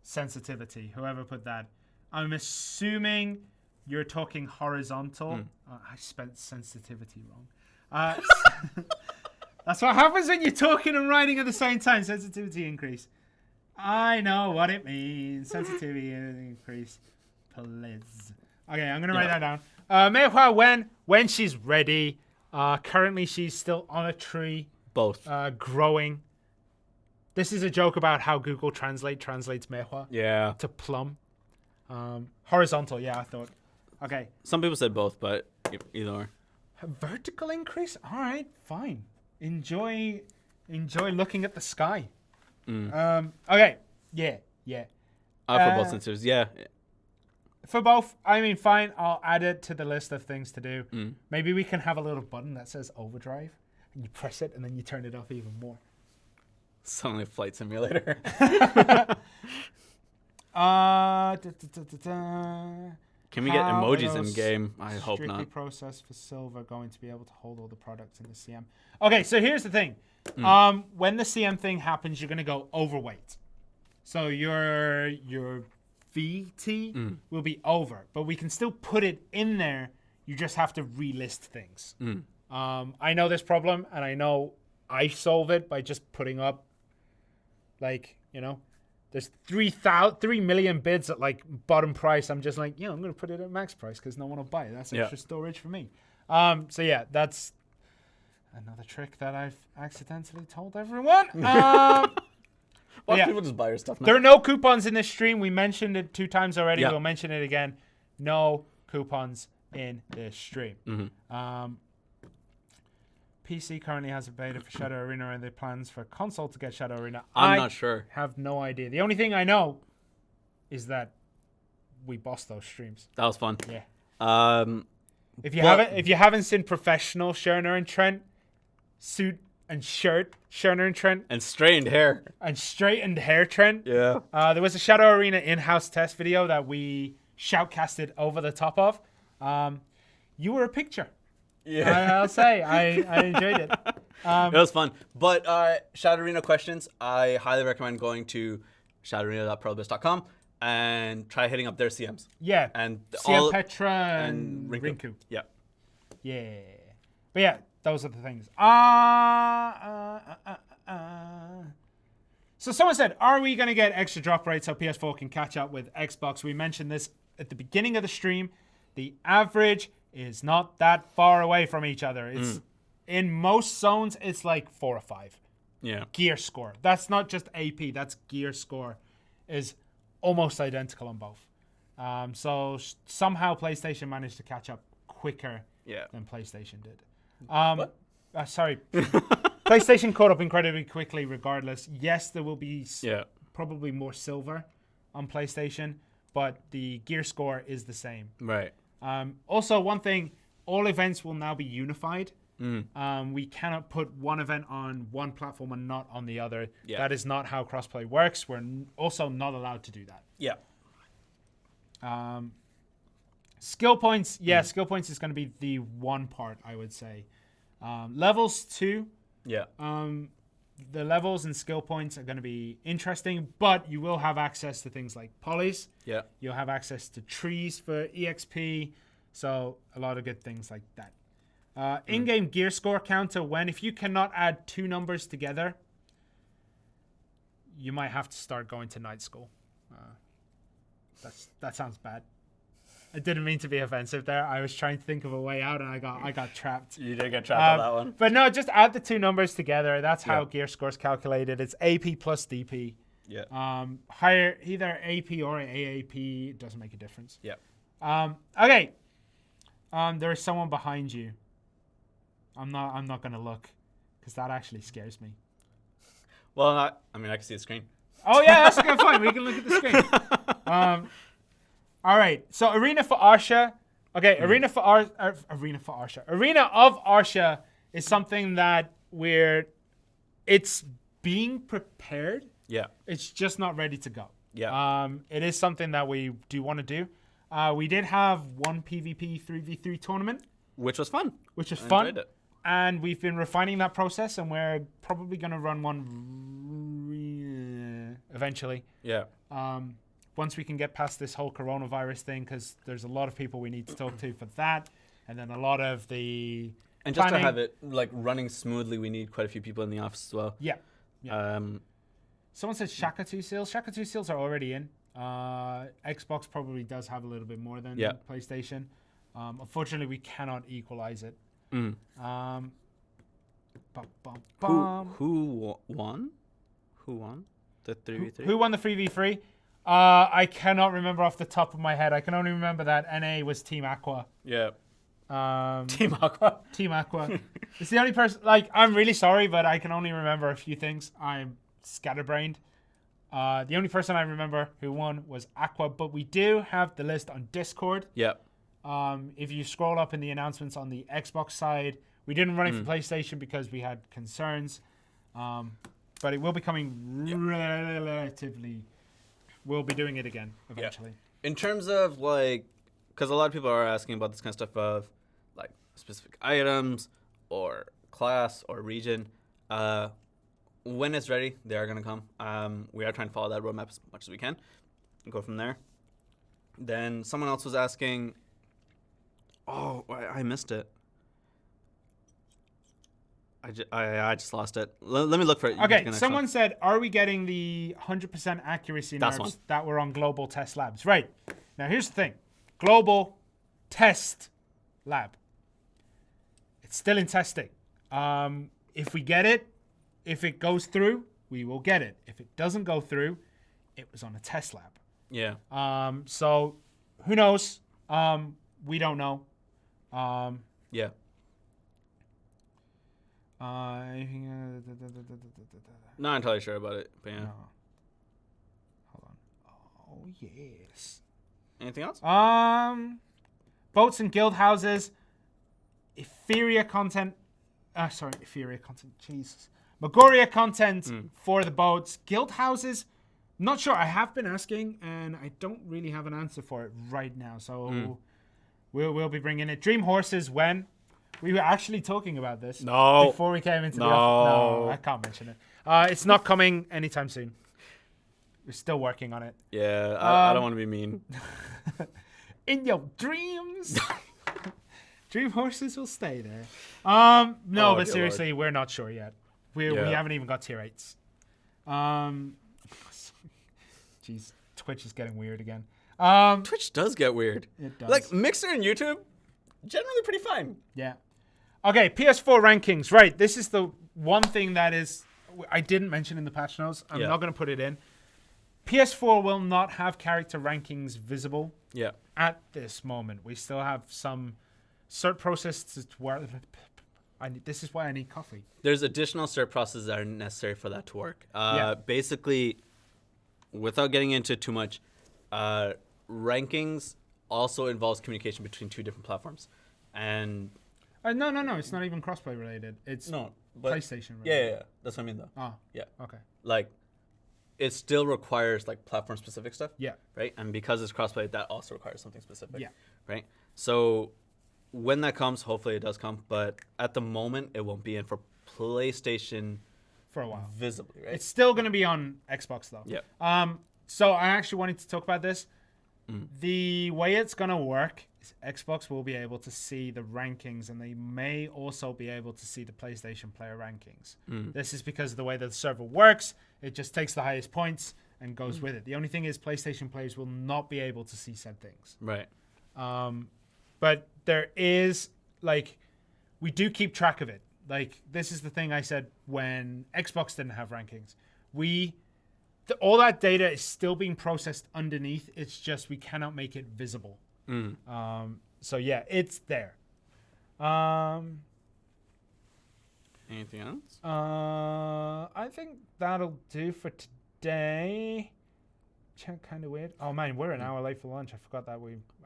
A: sensitivity? Whoever put that. I'm assuming you're talking horizontal. I spelled sensitivity wrong. That's what happens when you're talking and writing at the same time. Sensitivity increase. I know what it means. Sensitivity increase. Please. Okay, I'm going to write that down. Meihua when she's ready. Currently, she's still on a tree.
B: Both.
A: Growing. This is a joke about how Google Translate translates Meihua to plum. Horizontal, I thought. Okay.
B: Some people said both, but either or.
A: A vertical increase? All right, fine. Enjoy looking at the sky. Okay. Yeah.
B: For both sensors, yeah.
A: For both, I mean, fine. I'll add it to the list of things to do. Maybe we can have a little button that says overdrive, and you press it, and then you turn it off even more.
B: Suddenly a flight simulator. Can we get emojis in game? I hope not.
A: Strictly processed for silver, going to be able to hold all the products in the CM. Okay, so here's the thing. When the CM thing happens, you're going to go overweight. So your VT will be over, but we can still put it in there. You just have to relist things. I know this problem, and I know I solve it by just putting up, like, there's 3 million bids at like bottom price. I'm just like, I'm going to put it at max price because no one will buy it. That's extra storage for me. So yeah, that's another trick that I've accidentally told everyone.
B: Why people just buy your stuff now?
A: There are no coupons in this stream. We mentioned it 2 times already.
B: Yeah.
A: We'll mention it again. No coupons in this stream. PC currently has a beta for Shadow Arena, and the plans for console to get Shadow Arena.
B: I'm not sure.
A: Have no idea. The only thing I know is that we bossed those streams.
B: That was fun.
A: Yeah. If you haven't seen professional Sherner and Trent suit and shirt, Sherner and Trent,
B: and straightened hair
A: Trent.
B: Yeah.
A: There was a Shadow Arena in-house test video that we shoutcasted over the top of. You were a picture.
B: Yeah.
A: I'll say I enjoyed it.
B: It was fun. But Shadow Arena questions, I highly recommend going to shadowarena.proabyss.com and try hitting up their CMs.
A: Yeah.
B: And
A: CM Petra and Rinku.
B: Yeah.
A: Yeah. But yeah, those are the things. So someone said, are we going to get extra drop rates so PS4 can catch up with Xbox? We mentioned this at the beginning of the stream. The average is not that far away from each other. It's in most zones, it's like 4 or 5.
B: Yeah.
A: Gear score. That's not just AP. That's gear score is almost identical on both. So somehow PlayStation managed to catch up quicker than PlayStation did. Sorry. PlayStation caught up incredibly quickly regardless. Yes, there will be probably more silver on PlayStation, but the gear score is the same.
B: Right.
A: Also, one thing, all events will now be unified. We cannot put one event on one platform and not on the other. Yeah. That is not how crossplay works. We're also not allowed to do that.
B: Yeah.
A: Skill points. Yeah, skill points is going to be the one part, I would say. Levels too.
B: Yeah.
A: The levels and skill points are going to be interesting, but you will have access to things like polys.
B: Yeah.
A: You'll have access to trees for EXP. So a lot of good things like that. In-game gear score counter if you cannot add 2 numbers together, you might have to start going to night school. That sounds bad. I didn't mean to be offensive there. I was trying to think of a way out, and I got trapped.
B: You did get trapped on that one.
A: But no, just add the 2 numbers together. That's how gear score is calculated. It's AP plus DP.
B: Yeah.
A: Higher either AP or AAP. It doesn't make a difference.
B: Yeah.
A: Okay. There is someone behind you. I'm not gonna look, because that actually scares me.
B: Well, I can see the screen.
A: Oh yeah, that's good. Fine, we can look at the screen. All right. So Arena for Arsha. Okay, Arena of Arsha is something that it's being prepared.
B: Yeah.
A: It's just not ready to go.
B: Yeah.
A: It is something that we do want to do. We did have one PvP 3v3 tournament,
B: which was fun.
A: I enjoyed it. And we've been refining that process, and we're probably going to run one eventually.
B: Yeah.
A: Once we can get past this whole coronavirus thing, because there's a lot of people we need to talk to for that, and then a lot of the
B: and just planning. To have it like running smoothly, we need quite a few people in the office as well.
A: Yeah. Someone said Shaka 2 seals. Shaka 2 seals are already in. Xbox probably does have a little bit more than PlayStation. Unfortunately, we cannot equalize it.
B: Who won? Who won the 3v3?
A: Who won the 3v3? I cannot remember off the top of my head. I can only remember that NA was Team Aqua.
B: Yeah. Team Aqua.
A: Team Aqua. It's the only person. Like, I'm really sorry, but I can only remember a few things. I'm scatterbrained. The only person I remember who won was Aqua, but we do have the list on Discord.
B: Yeah.
A: If you scroll up in the announcements on the Xbox side, we didn't run it for PlayStation because we had concerns. But it will be coming relatively. We'll be doing it again eventually.
B: Yeah. In terms of because a lot of people are asking about this kind of stuff of specific items or class or region. when it's ready, they are going to come. We are trying to follow that roadmap as much as we can and go from there. Then someone else was asking. Oh, I missed it. I just lost it. Let me look for it.
A: Okay, someone said, are we getting the 100% accuracy
B: That's
A: nerves
B: one.
A: that were on global test labs? Right. Now, here's the thing. Global test lab. It's still in testing. If we get it, if it goes through, we will get it. If it doesn't go through, it was on a test lab.
B: Yeah.
A: So, who knows? We don't know.
B: Yeah. Not entirely sure about it, but yeah.
A: No. Hold on. Oh yes.
B: Anything else?
A: Boats and guild houses. Etheria content. Etheria content. Jesus. Magoria content for the boats. Guild houses. Not sure. I have been asking, and I don't really have an answer for it right now. So we'll be bringing it. Dream horses when. We were actually talking about this before we came into the office. No, I can't mention it. It's not coming anytime soon. We're still working on it.
B: Yeah, I don't want to be mean.
A: In your dreams, dream horses will stay there. But seriously, we're not sure yet. We haven't even got tier 8s. Jeez, Twitch is getting weird again.
B: Twitch does get weird.
A: It does.
B: Like Mixer and YouTube, generally pretty fine.
A: Yeah. Okay, PS4 rankings. Right, this is the one thing that I didn't mention in the patch notes. I'm not going to put it in. PS4 will not have character rankings visible at this moment. We still have some cert processes to work. This is why I need coffee.
B: There's additional cert processes that are necessary for that to work. Basically, without getting into too much, rankings also involves communication between two different platforms. And
A: no, it's not even crossplay related. It's PlayStation related.
B: Yeah, that's what I mean though.
A: Oh,
B: yeah.
A: Okay.
B: Like, it still requires like platform specific stuff.
A: Yeah.
B: Right. And because it's crossplay, that also requires something specific.
A: Yeah.
B: Right. So when that comes, hopefully it does come. But at the moment, it won't be in for PlayStation
A: for a while.
B: Visibly, right?
A: It's still going to be on Xbox though.
B: Yeah.
A: So I actually wanted to talk about this. The way it's going to work is Xbox will be able to see the rankings, and they may also be able to see the PlayStation player rankings. This is because of the way that the server works. It just takes the highest points and goes with it. The only thing is PlayStation players will not be able to see said things.
B: Right.
A: But there is, like, we do keep track of it. Like, this is the thing I said when Xbox didn't have rankings. All that data is still being processed underneath. It's just we cannot make it visible. So yeah, it's there.
B: Anything else?
A: I think that'll do for today. Kind of weird. Oh man, we're an hour late for lunch. I forgot that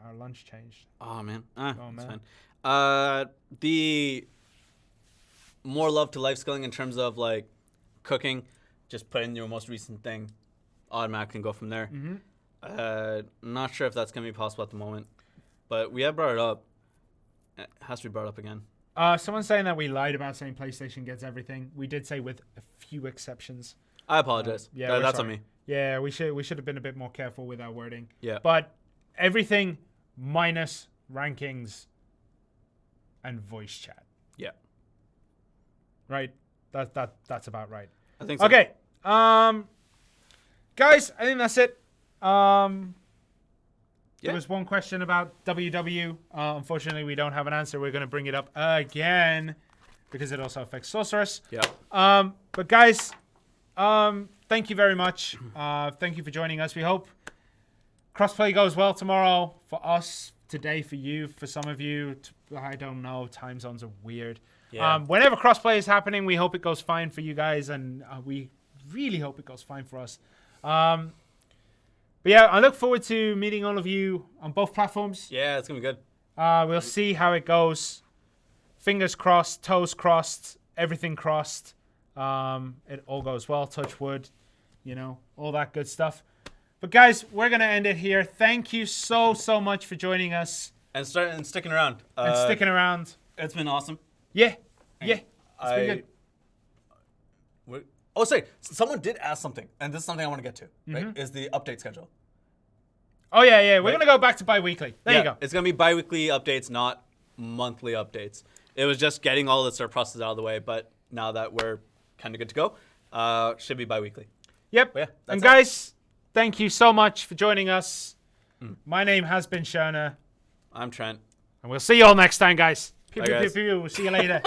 A: our lunch changed.
B: Oh man. That's fine. The more love to life skilling in terms of like cooking. Just put in your most recent thing, automatically and go from there. Not sure if that's going to be possible at the moment, but we have brought it up. It has to be brought up again.
A: Someone's saying that we lied about saying PlayStation gets everything. We did say with a few exceptions.
B: I apologize. That's
A: sorry.
B: on me.
A: Yeah, we should have been a bit more careful with our wording.
B: Yeah.
A: But everything minus rankings and voice chat.
B: Yeah.
A: Right? That's about right.
B: I think so.
A: Okay. Guys, I think that's it. There was one question about WW. Unfortunately, we don't have an answer. We're going to bring it up again because it also affects Sorceress.
B: Yeah.
A: But guys, thank you very much. Thank you for joining us. We hope crossplay goes well tomorrow for us, today for you, for some of you. I don't know. Time zones are weird.
B: Yeah.
A: Whenever crossplay is happening, we hope it goes fine for you guys, and we really hope it goes fine for us. But yeah, I look forward to meeting all of you on both platforms.
B: Yeah, it's going to be good.
A: We'll see how it goes. Fingers crossed, toes crossed, everything crossed. It all goes well, touch wood, all that good stuff. But guys, we're going to end it here. Thank you so much for joining us.
B: And sticking around.
A: It's
B: been awesome.
A: Yeah. It's been good.
B: Oh, sorry. Someone did ask something, and this is something I want to get to. Right? Is the update schedule?
A: Oh yeah. We're gonna go back to bi-weekly. There you go.
B: It's gonna be bi-weekly updates, not monthly updates. It was just getting all the surpluses out of the way, but now that we're kind of good to go, should be bi-weekly.
A: Yep.
B: But yeah,
A: and guys, thank you so much for joining us. My name has been Shona.
B: I'm Trent.
A: And we'll see you all next time, guys. Pew,
B: Bye,
A: pew,
B: guys.
A: pew, pew. We'll see you later.